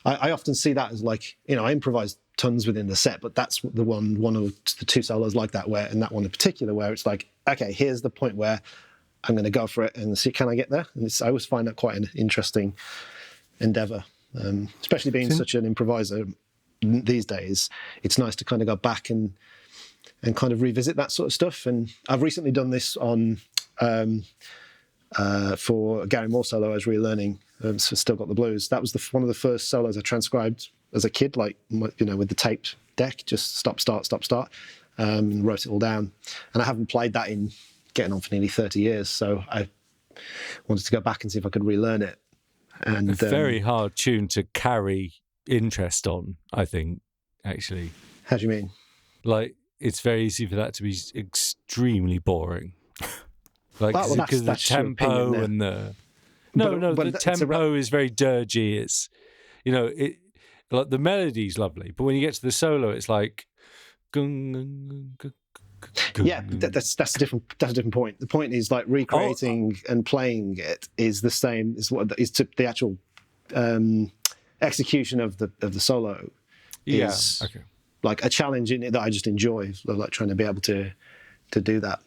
I often see that as like, I improvise tons within the set, but that's the one of the two solos like that and that one in particular where it's like, okay, here's the point where I'm going to go for it and see, can I get there? And I always find that quite an interesting endeavour. Especially being such an improviser these days, it's nice to kind of go back and kind of revisit that sort of stuff. And I've recently done this on for Gary Moore solo I was relearning, so Still Got the Blues. That was one of the first solos I transcribed as a kid, like with the taped deck, just stop, start, and wrote it all down. And I haven't played that in getting on for nearly 30 years, so I wanted to go back and see if I could relearn it. And a very hard tune to carry interest on, I think, actually. How do you mean? Like, it's very easy for that to be extremely boring. Like, because the tempo and the... the tempo is very dirgy. It's, like the melody's lovely, but when you get to the solo, it's like... Yeah, that's a different point. The point is like recreating and playing it is the same as what is to the actual execution of the solo. Is like a challenge in it that I just enjoy, like trying to be able to do that.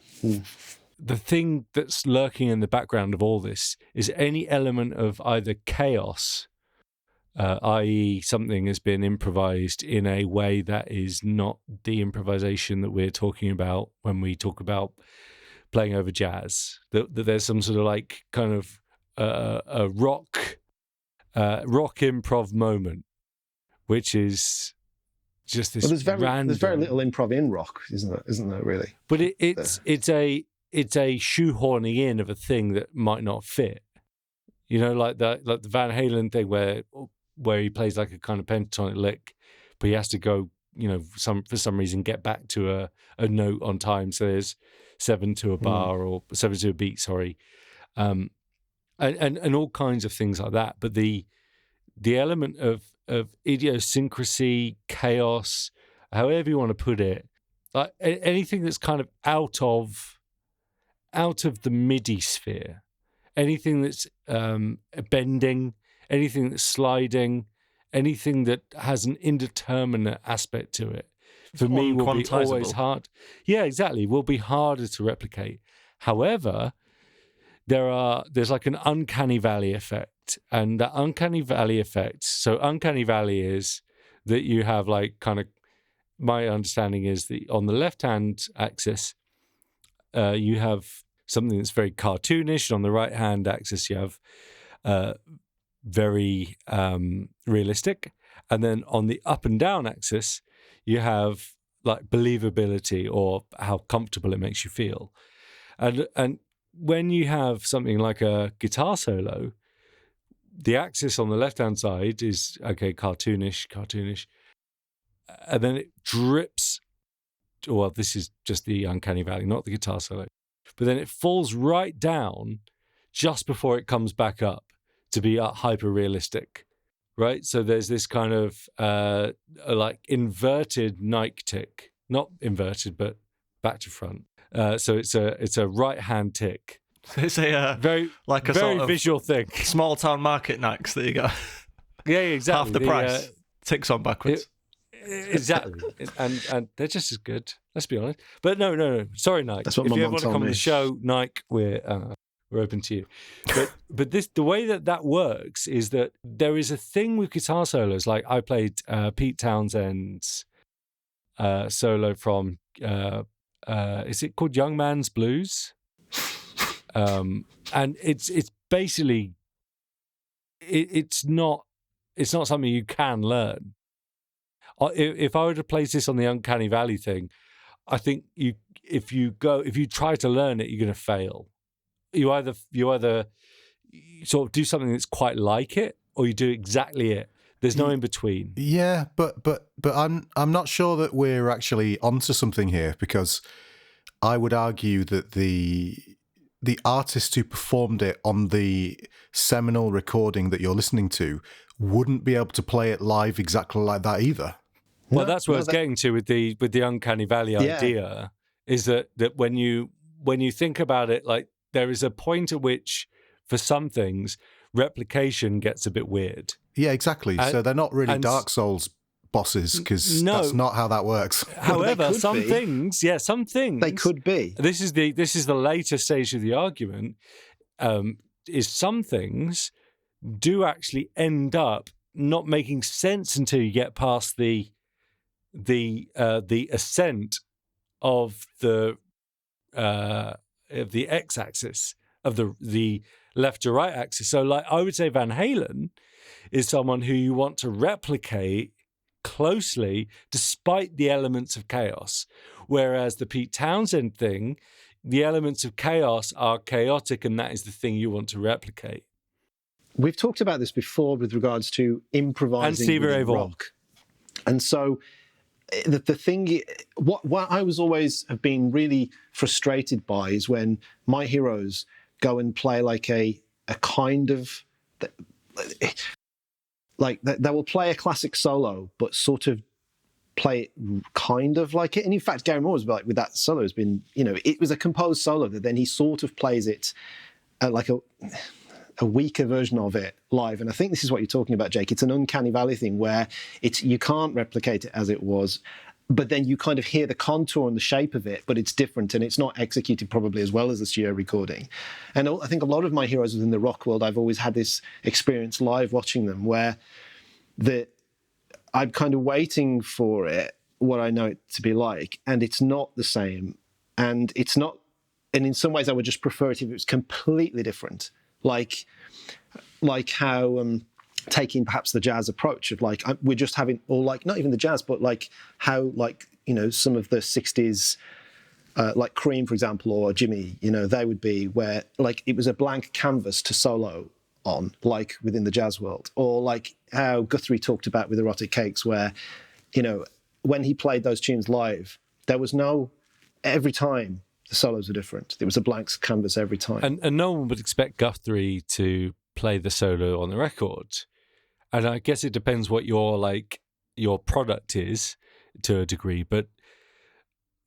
The thing that's lurking in the background of all this is any element of either chaos, i.e. something has been improvised in a way that is not the improvisation that we're talking about when we talk about playing over jazz, that there's some sort of like kind of a rock improv moment, which is just this random... There's very little improv in rock, isn't there really? But it's a shoehorning in of a thing that might not fit. Like the Van Halen thing where he plays like a kind of pentatonic lick, but he has to go, for some reason get back to a note on time. So there's 7 to a bar or 7 to a beat, sorry. And all kinds of things like that. But the element of idiosyncrasy, chaos, however you want to put it, like anything that's kind of out of the MIDI sphere, anything that's bending, anything that's sliding, anything that has an indeterminate aspect to it, for me will be always hard. Yeah, exactly. Will be harder to replicate. However, there's like an uncanny valley effect, and that uncanny valley effect. So uncanny valley is that you have like kind of, my understanding is that on the left-hand axis, you have something that's very cartoonish, and on the right-hand axis you have very realistic, and then on the up and down axis you have like believability or how comfortable it makes you feel. And when you have something like a guitar solo, the axis on the left hand side is cartoonish, and then it drips. Well, this is just the uncanny valley, not the guitar solo, but then it falls right down just before it comes back up to be hyper realistic, right? So there's this kind of like inverted Nike tick, not inverted, but back to front. So it's a right hand tick. It's a very sort of visual thing. Small town market Nikes. There you go. Yeah, exactly. Half the price. Ticks on backwards. Exactly, and they're just as good. Let's be honest. But no. Sorry, Nike. That's what if my you ever mum want to told come on me. the show, Nike, we're open to you. But the way that works is that there is a thing with guitar solos. Like I played Pete Townsend's solo from is it called Young Man's Blues? And it's basically it's not something you can learn. If I were to place this on the Uncanny Valley thing, I think if you try to learn it, you're going to fail. You either sort of do something that's quite like it, or you do exactly it. There's no in between. Yeah, but I'm not sure that we're actually onto something here, because I would argue that the artist who performed it on the seminal recording that you're listening to wouldn't be able to play it live exactly like that either. Well, that's what I was getting to with the Uncanny Valley idea, is that when you think about it, like there is a point at which, for some things, replication gets a bit weird. Yeah, exactly. So they're not really Dark Souls bosses, because that's not how that works. However, some things they could be. This is the later stage of the argument. Is some things do actually end up not making sense until you get past the ascent of the x-axis of the left to right axis. So, like, I would say Van Halen is someone who you want to replicate closely, despite the elements of chaos. Whereas the Pete Townsend thing, the elements of chaos are chaotic, and that is the thing you want to replicate. We've talked about this before with regards to improvising with rock. And so the thing, what I was always have been really frustrated by is when my heroes go and play like a kind of, like they will play a classic solo, but sort of play it kind of like it. And in fact, Gary Moore was like, with that solo has been, it was a composed solo that then he sort of plays it like a weaker version of it live. And I think this is what you're talking about, Jake. It's an Uncanny Valley thing where you can't replicate it as it was, but then you kind of hear the contour and the shape of it, but it's different, and it's not executed probably as well as the studio recording. And I think a lot of my heroes within the rock world, I've always had this experience live watching them where I'm kind of waiting for it, what I know it to be like, and it's not the same. And it's not, and in some ways I would just prefer it if it was completely different. Like how taking perhaps the jazz approach of like we're just having, or like not even the jazz, but like how some of the 60s like Cream, for example, or Jimmy, they would be where like it was a blank canvas to solo on, like within the jazz world, or like how Guthrie talked about with Erotic Cakes, where when he played those tunes live, there was every time the solos were different. There was a blank canvas every time. And no one would expect Guthrie to play the solo on the record. And I guess it depends what your product is to a degree. But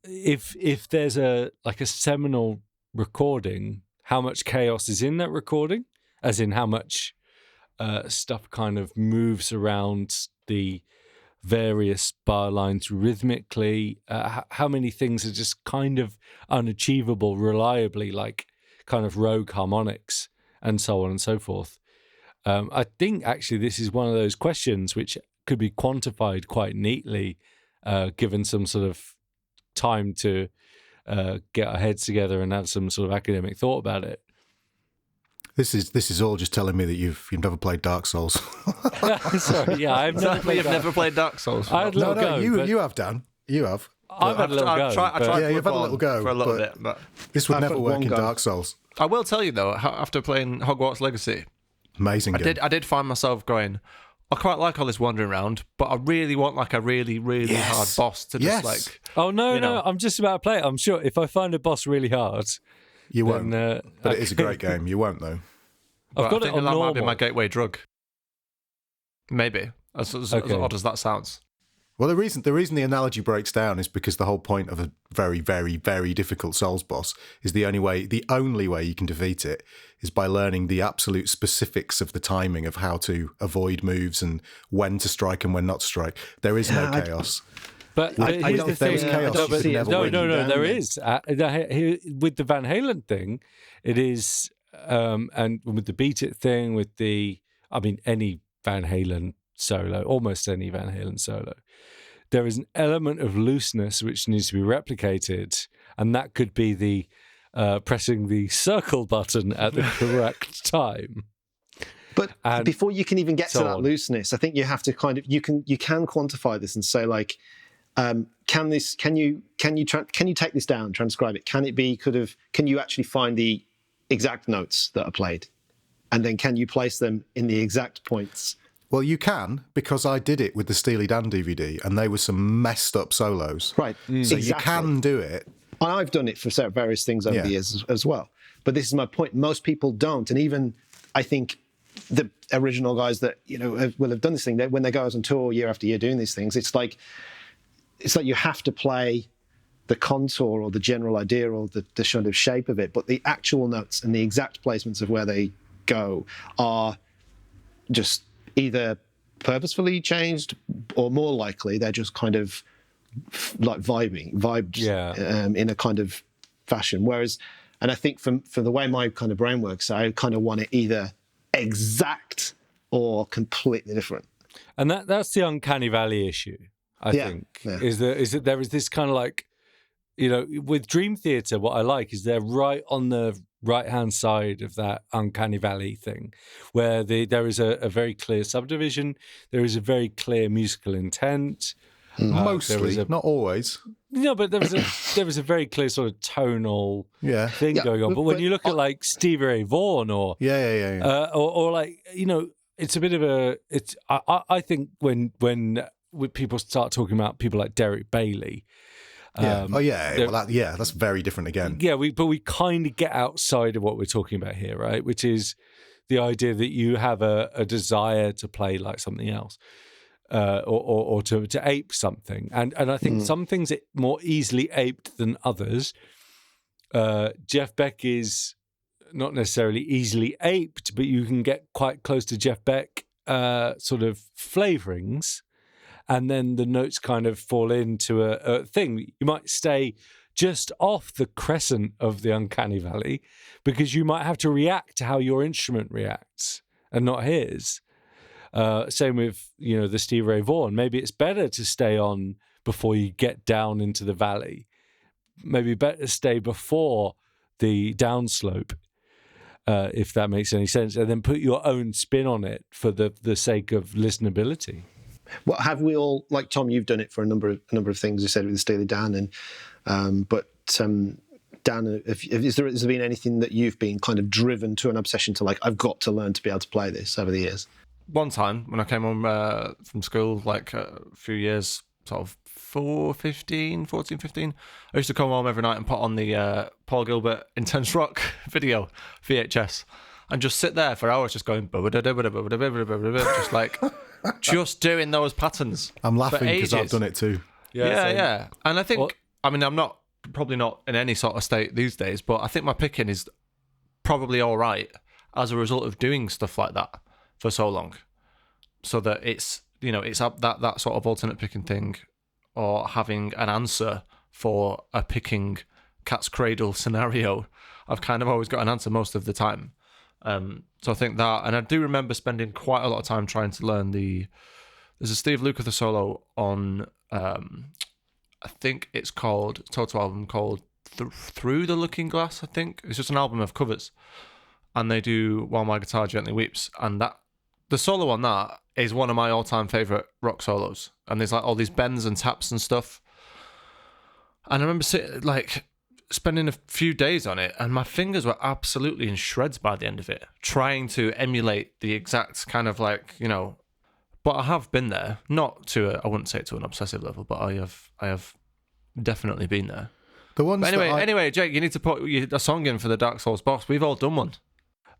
if there's a seminal recording, how much chaos is in that recording? As in how much stuff kind of moves around the various bar lines rhythmically, how many things are just kind of unachievable reliably, like kind of rogue harmonics and so on and so forth. I think actually this is one of those questions which could be quantified quite neatly, given some sort of time to get our heads together and have some sort of academic thought about it. This is all just telling me that you've never played Dark Souls. Sorry, yeah, I've never played Dark Souls. I had a little go. You have, Dan. You have. I've had a little go. I tried you've had a little go for a little bit, but this would never work in Dark Souls. I will tell you though, after playing Hogwarts Legacy, amazing game. I did find myself going, I quite like all this wandering around, but I really want like a really, really hard boss to just like. Oh no, I'm just about to play it. I'm sure if I find a boss really hard, you won't. But it is a great game. You won't though. I've got it on normal. That might be my gateway drug. Maybe as odd as that sounds. Well, the reason the analogy breaks down is because the whole point of a very, very, very difficult Souls boss is the only way you can defeat it is by learning the absolute specifics of the timing of how to avoid moves and when to strike and when not to strike. There is no chaos. But I here's don't the think thing. there was chaos, you could never No, win. there is. With the Van Halen thing, it is, and with the Beat It thing, with any Van Halen solo, almost any Van Halen solo, there is an element of looseness which needs to be replicated, and that could be the pressing the circle button at the correct time. But before you can even get to that looseness, I think you have to kind of you can quantify this and say like, can you take this down, transcribe it? Can you actually find the exact notes that are played, and then can you place them in the exact points? Well, you can, because I did it with the Steely Dan DVD, and they were some messed up solos. Right. So you can do it. I've done it for various things over the years as well. But this is my point. Most people don't, and even I think the original guys that will have done this thing. When they go out on tour year after year doing these things, it's like you have to play the contour or the general idea or the sort of shape of it, but the actual notes and the exact placements of where they go are just either purposefully changed or more likely they're just kind of like vibed in a kind of fashion. Whereas, and I think for the way my kind of brain works, I kind of want it either exact or completely different. And that's the Uncanny Valley issue, I think, is that there is this kind of like, with Dream Theater, what I like is they're right on the right-hand side of that Uncanny Valley thing, where there is a very clear subdivision, there is a very clear musical intent. Mostly, not always. No, but there was a very clear sort of tonal thing going on. But when you look at like Stevie Ray Vaughan or or like it's a bit of a I think when people start talking about people like Derek Bailey. That's very different again. Yeah, but we kind of get outside of what we're talking about here, right? Which is the idea that you have a desire to play like something else. Or to ape something, and I think some things are more easily aped than others. Jeff Beck is not necessarily easily aped, but you can get quite close to Jeff Beck sort of flavorings, and then the notes kind of fall into a thing. You might stay just off the crescent of the Uncanny Valley because you might have to react to how your instrument reacts and not his. Same with, the Stevie Ray Vaughan. Maybe it's better to stay on before you get down into the valley. Maybe better to stay before the downslope, if that makes any sense, and then put your own spin on it for the sake of listenability. Well, have we all, like Tom, you've done it for a number of things, you said with the Steely Dan, and Dan, has there been anything that you've been kind of driven to an obsession to, like, I've got to learn to be able to play this over the years? One time when I came home from school, like a few years, sort of 14, 15, I used to come home every night and put on the Paul Gilbert Intense Rock video, VHS, and just sit there for hours just going, just like, just doing those patterns. I'm laughing because I've done it too. Yeah. And I think, I'm probably not in any sort of state these days, but I think my picking is probably all right as a result of doing stuff like that for so long, so that it's that sort of alternate picking thing, or having an answer for a picking cat's cradle scenario. I've kind of always got an answer most of the time. So I think that, and I do remember spending quite a lot of time trying to learn there's a Steve Lukather solo on, I think it's called, total album called Through the Looking Glass, I think. It's just an album of covers. And they do While My Guitar Gently Weeps. And the solo on that is one of my all-time favourite rock solos. And there's like all these bends and taps and stuff. And I remember spending a few days on it, and my fingers were absolutely in shreds by the end of it, trying to emulate the exact kind of but I have been there, not to I wouldn't say to an obsessive level, but I have definitely been there. Anyway, Jake, you need to put a song in for the Dark Souls boss. We've all done one.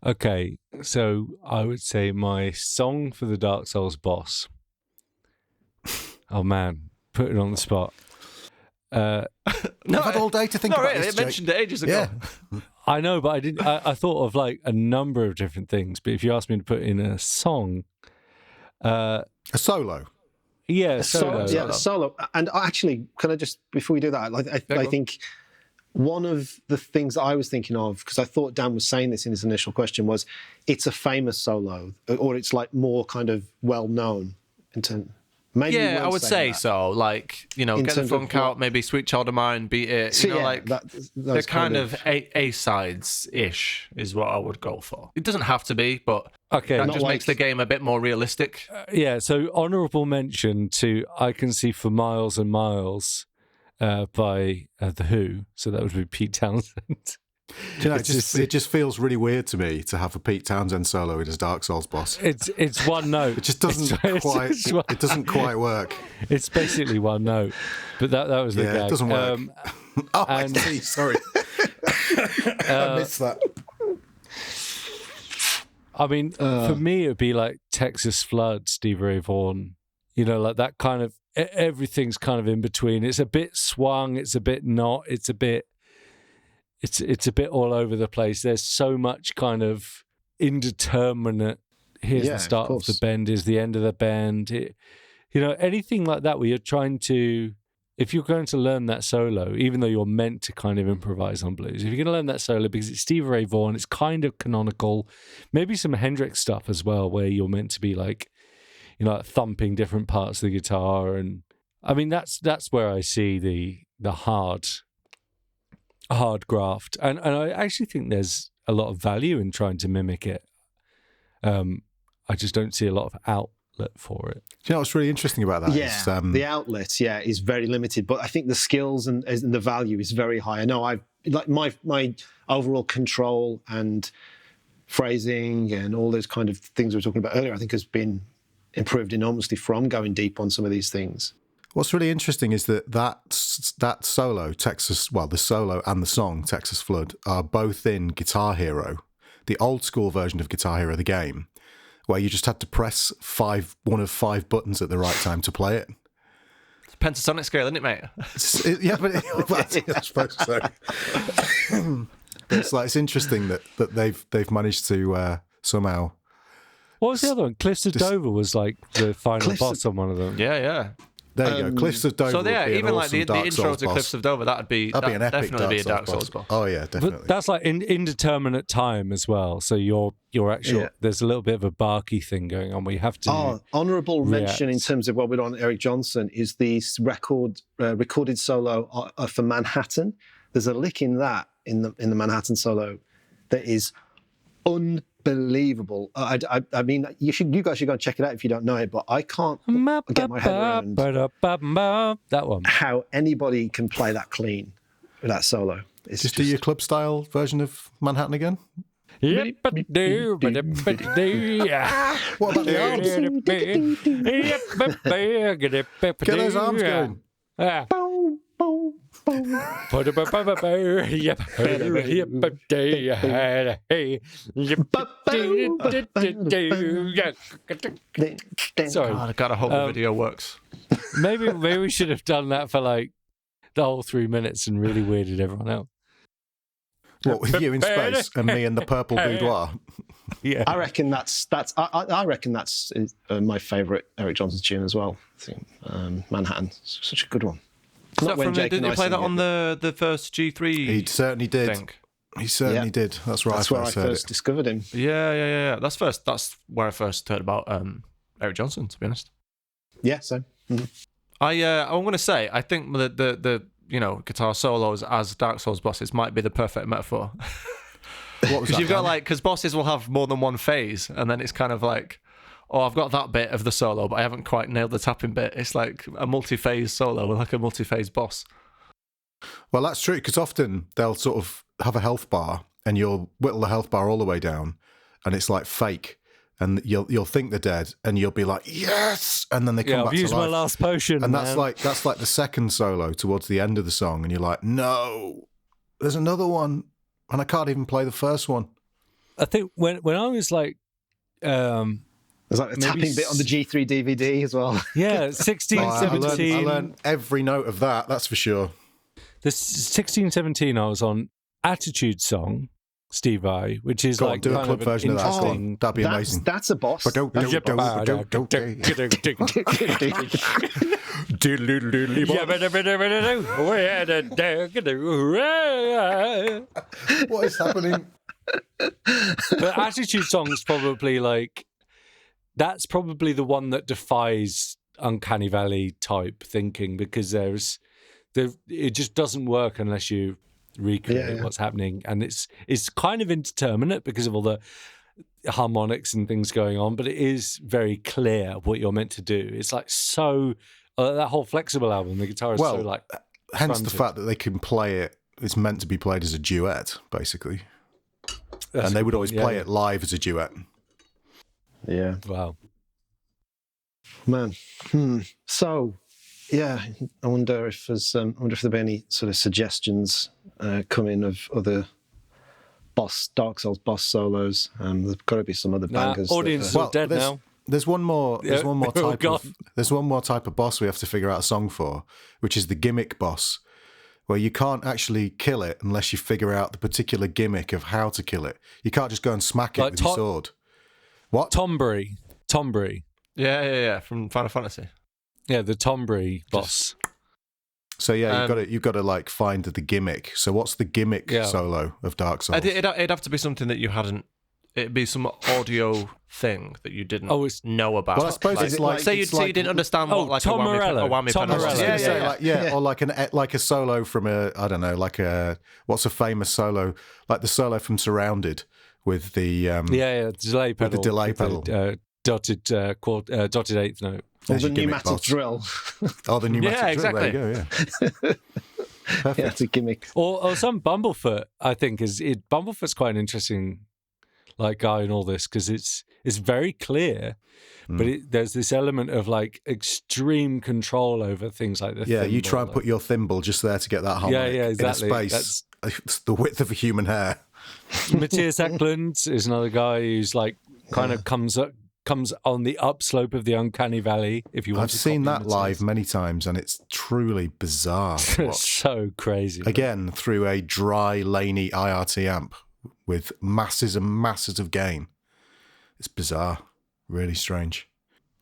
Okay, so I would say my song for the Dark Souls boss. Oh man, put it on the spot. I've had all day to think about this. I mentioned it ages ago. Yeah. I know, but I didn't. I thought of like a number of different things. But if you asked me to put in a song, a solo, Solo. And actually, can I just, before we do that, I think one of the things that I was thinking of, because I thought Dan was saying this in his initial question, was it's a famous solo, or it's like more kind of well known in terms. Maybe I would say that. So. Like, you know, Get the Funk Out, maybe Sweet Child of Mine, Beat It. You know, they're kind of A-sides-ish is what I would go for. It doesn't have to be, but that just makes the game a bit more realistic. So honourable mention to I Can See for Miles and Miles by The Who. So that would be Pete Townsend. Do you know, it just feels really weird to me to have a Pete Townsend solo in his Dark Souls boss. It's one note. It just doesn't it doesn't quite work. It's basically one note, but that was the gag. It doesn't work. I see. Sorry, I missed that. I mean, for me, it would be like Texas Flood, Stevie Ray Vaughan. You know, like that kind of everything's kind of in between. It's a bit swung. It's a bit not. It's a bit all over the place. There's so much kind of indeterminate. Here's the start of the bend, is the end of the bend. Anything like that where you're trying to, if you're going to learn that solo, even though you're meant to kind of improvise on blues, if you're going to learn that solo because it's Stevie Ray Vaughan, it's kind of canonical, maybe some Hendrix stuff as well, where you're meant to be like, thumping different parts of the guitar. And I mean, that's where I see the hard graft, and I actually think there's a lot of value in trying to mimic it. I just don't see a lot of outlet for it. Do you know what's really interesting about that? Yeah, the outlet, is very limited, but I think the skills and the value is very high. I know I've like my overall control and phrasing and all those kind of things we were talking about earlier, I think has been improved enormously from going deep on some of these things. What's really interesting is that solo, the solo and the song, Texas Flood, are both in Guitar Hero, the old school version of Guitar Hero, the game, where you just had to press one of 5 buttons at the right time to play it. It's a pentatonic scale, isn't it, mate? I suppose so. But it's interesting that they've managed to somehow. What was the other one? Cliffs of Dover was like the final boss on one of them. Yeah. There you go. Cliffs of Dover. So even like the intro to boss. Cliffs of Dover, that'd be an epic definitely be a Dark Souls boss. Oh yeah, definitely. But that's like indeterminate time as well. So you're actual. There's a little bit of a barky thing going on where you have to. Honourable mention in terms of what we're on Eric Johnson is the recorded solo for Manhattan. There's a lick in that in the Manhattan solo that is unbelievable. I mean, you guys should go and check it out if you don't know it, but I can't get my head around that one. How anybody can play that clean with that solo. It's just do your club style version of Manhattan again. What about the arms? Get those arms going. Sorry, I gotta hope the video works. Maybe we should have done that for like the whole 3 minutes and really weirded everyone out. What, with you in space and me in the purple boudoir? Yeah, I reckon that's my favourite Eric Johnson tune as well. I think Manhattan, such a good one. Did you play that on the first G3? He certainly did. Thing? He certainly did. That's where I first discovered him. Yeah. That's where I first heard about Eric Johnson, to be honest. Yeah, so. Mm-hmm. I'm going to say, I think the guitar solos as Dark Souls bosses might be the perfect metaphor. What was that? Because bosses will have more than one phase, and then it's kind of like, oh, I've got that bit of the solo, but I haven't quite nailed the tapping bit. It's like a multi-phase solo, like a multi-phase boss. Well, that's true, because often they'll sort of have a health bar, and you'll whittle the health bar all the way down, and it's like fake. And you'll think they're dead, and you'll be like, yes, and then they come back to life. I've used my last potion, and that's like the second solo towards the end of the song, and you're like, no, there's another one, and I can't even play the first one. I think when I was like, there's like the tapping bit on the G3 DVD as well. Yeah, 16, 17. I learned every note of that. That's for sure. The 16, 17, I was on Attitude Song. Steve Vai, which is Go on, like do a kind club of an version of that. interesting. That'd be amazing. That's a boss. But what is happening? But Attitude Song's probably like, that's probably the one that defies Uncanny Valley type thinking, because it just doesn't work unless you recreate what's happening, and it's kind of indeterminate because of all the harmonics and things going on, but it is very clear what you're meant to do. It's like so that whole Flexible album, the guitar is so like hence fronted. the fact that they can play it. It's meant to be played as a duet, basically. And they would always play it live as a duet. Yeah. Wow. Man. So, yeah, I wonder if there'll be any sort of suggestions coming of other Dark Souls boss solos. There's got to be some other bangers. Audience is dead now. There's one more. There's one more type gone. There's one more type of boss we have to figure out a song for, which is the gimmick boss, where you can't actually kill it unless you figure out the particular gimmick of how to kill it. You can't just go and smack it with your sword. What? Tombury. Yeah, from Final Fantasy. Yeah, the Tombury boss. So yeah, you've got to like find the gimmick. So what's the gimmick solo of Dark Souls? It'd have to be something that you hadn't. It'd be some audio thing that you didn't know about. Well, I suppose it's like say you didn't understand what like Tom a Morello. whammy Tom pedal was. Morello. Or like a solo from what's a famous solo, like the solo from Surrounded with the delay pedal. With the delay pedal. Dotted eighth note. Or the pneumatic drill. Oh, the pneumatic drill. Exactly. There you go, Perfect. Yeah, it's a gimmick. Or some Bumblefoot, I think, Bumblefoot's quite an interesting like guy in all this, because it's very clear, but there's this element of like extreme control over things like the thimble. You try and put your thimble just there to get that harmonic exactly. in a space. It's the width of a human hair. Matthias Eklund is another guy who's like kind of comes on the upslope of the Uncanny Valley. If you want, I've seen that live many times, and it's truly bizarre to watch. It's so crazy. Again, through a dry, laney IRT amp with masses and masses of gain. It's bizarre, really strange.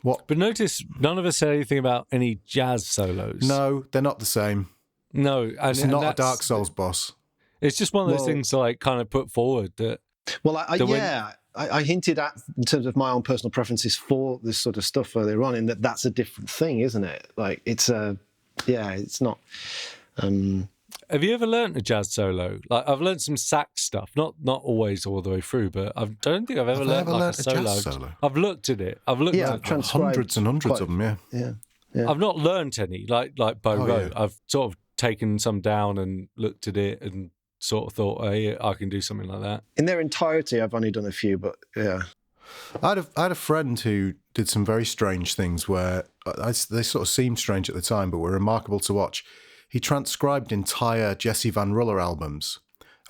What? But notice none of us said anything about any jazz solos. No, they're not the same. No, it's not a Dark Souls boss. It's just one of those things to like kind of put forward that. Well, I hinted at in terms of my own personal preferences for this sort of stuff earlier on, in that's a different thing, isn't it? Like it's it's not. Have you ever learnt a jazz solo? Like I've learnt some sax stuff, not always all the way through, but I don't think I've ever learnt like a solo. I've looked at it. I've looked at hundreds and hundreds of them. Yeah. I've not learnt any like Bo Rowe. Yeah. I've sort of taken some down and looked at it and sort of thought, hey, I can do something like that. In their entirety, I've only done a few, but yeah. I had a friend who did some very strange things where they sort of seemed strange at the time, but were remarkable to watch. He transcribed entire Jesse Van Ruller albums.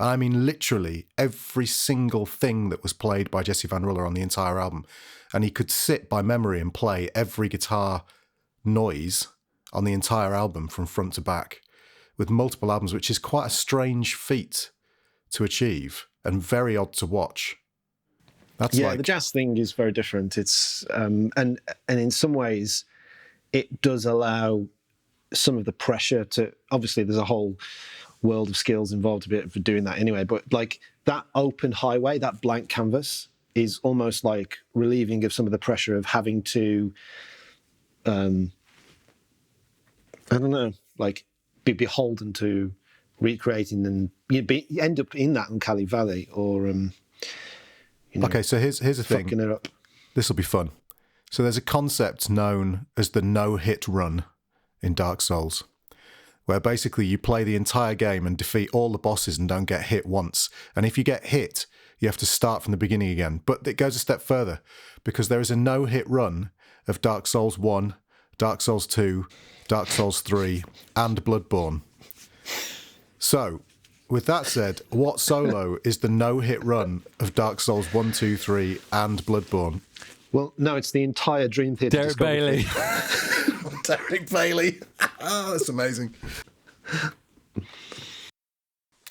And I mean, literally every single thing that was played by Jesse Van Ruller on the entire album. And he could sit by memory and play every guitar noise on the entire album from front to back with multiple albums, which is quite a strange feat to achieve and very odd to watch. The jazz thing is very different. It's and in some ways it does allow some of the pressure to, obviously there's a whole world of skills involved a bit for doing that anyway, but like that open highway, that blank canvas is almost like relieving of some of the pressure of having to I don't know, like be beholden to recreating and end up in that Uncanny Valley or okay, so here's the thing. Fucking it up. This will be fun. So there's a concept known as the no-hit run in Dark Souls, where basically you play the entire game and defeat all the bosses and don't get hit once. And if you get hit, you have to start from the beginning again. But it goes a step further, because there is a no-hit run of Dark Souls 1, Dark Souls 2, Dark Souls 3, and Bloodborne. So, with that said, what solo is the no-hit run of Dark Souls 1, 2, 3, and Bloodborne? Well, no, it's the entire Dream Theater. Derek Bailey. Derek Bailey. Oh, that's amazing.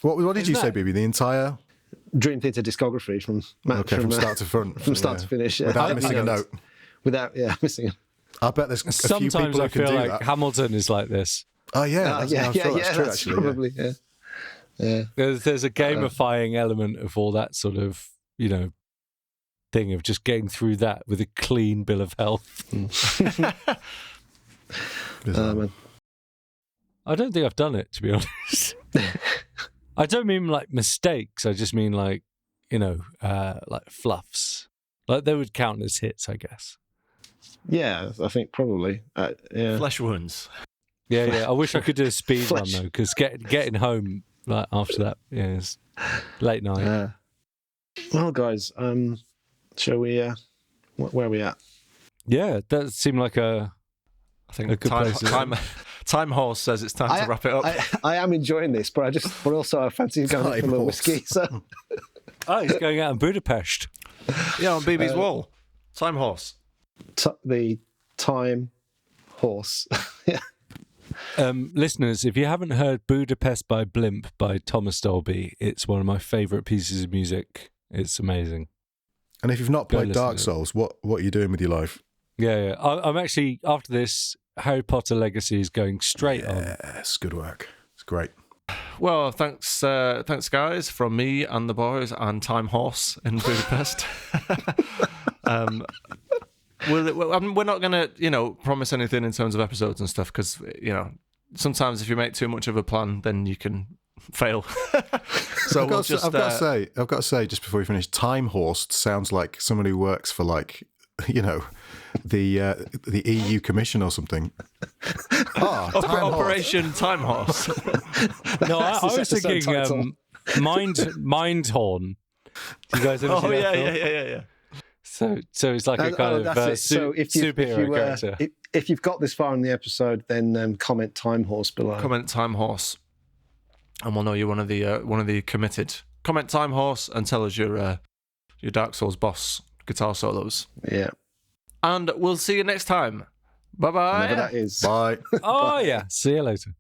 What did you say, BB? The entire... Dream Theater discography from start to front, from start to finish, without missing a note. Without missing. I bet there's a few Sometimes people I who can feel do like that. Hamilton is like this. Oh yeah, that's true. Actually, probably, yeah. There's a gamifying element of all that sort of thing of just getting through that with a clean bill of health. Man. I don't think I've done it, to be honest. I don't mean like mistakes. I just mean like like fluffs. Like they would count as hits, I guess. Yeah, I think probably. Yeah. Flesh wounds. Yeah. I wish I could do a speed run though, because getting home like after that, it's late night. Well, guys, shall we? Where are we at? Yeah, that seemed like I think a good place. Time Horse says it's time to wrap it up. I am enjoying this, but also I fancy going for a little whiskey. So. He's going out in Budapest. Yeah, on BB's wall. Time Horse. The Time Horse. Yeah. Listeners, if you haven't heard Budapest by Blimp by Thomas Dolby, it's one of my favourite pieces of music. It's amazing. And if you've not played Dark Souls, what are you doing with your life? Yeah. I'm actually, after this, Harry Potter Legacy is going straight on. Yes, good work. It's great. Well, thanks guys, from me and the boys and Time Horse in Budapest. We're not going to, promise anything in terms of episodes and stuff because, sometimes if you make too much of a plan, then you can fail. So I've got to say, just before we finish, Time Horse sounds like someone who works for the EU Commission or something. Operation Time Horse. No, I was thinking Mind Horn. Do you guys ever see that film? Yeah. So it's like a kind of superhero character. If you've got this far in the episode, then comment Time Horse below. Comment Time Horse, and we'll know you're one of the committed. Comment Time Horse and tell us your Dark Souls boss guitar solos. Yeah. And we'll see you next time. Bye-bye. Whenever that is. Bye. Oh, yeah. See you later.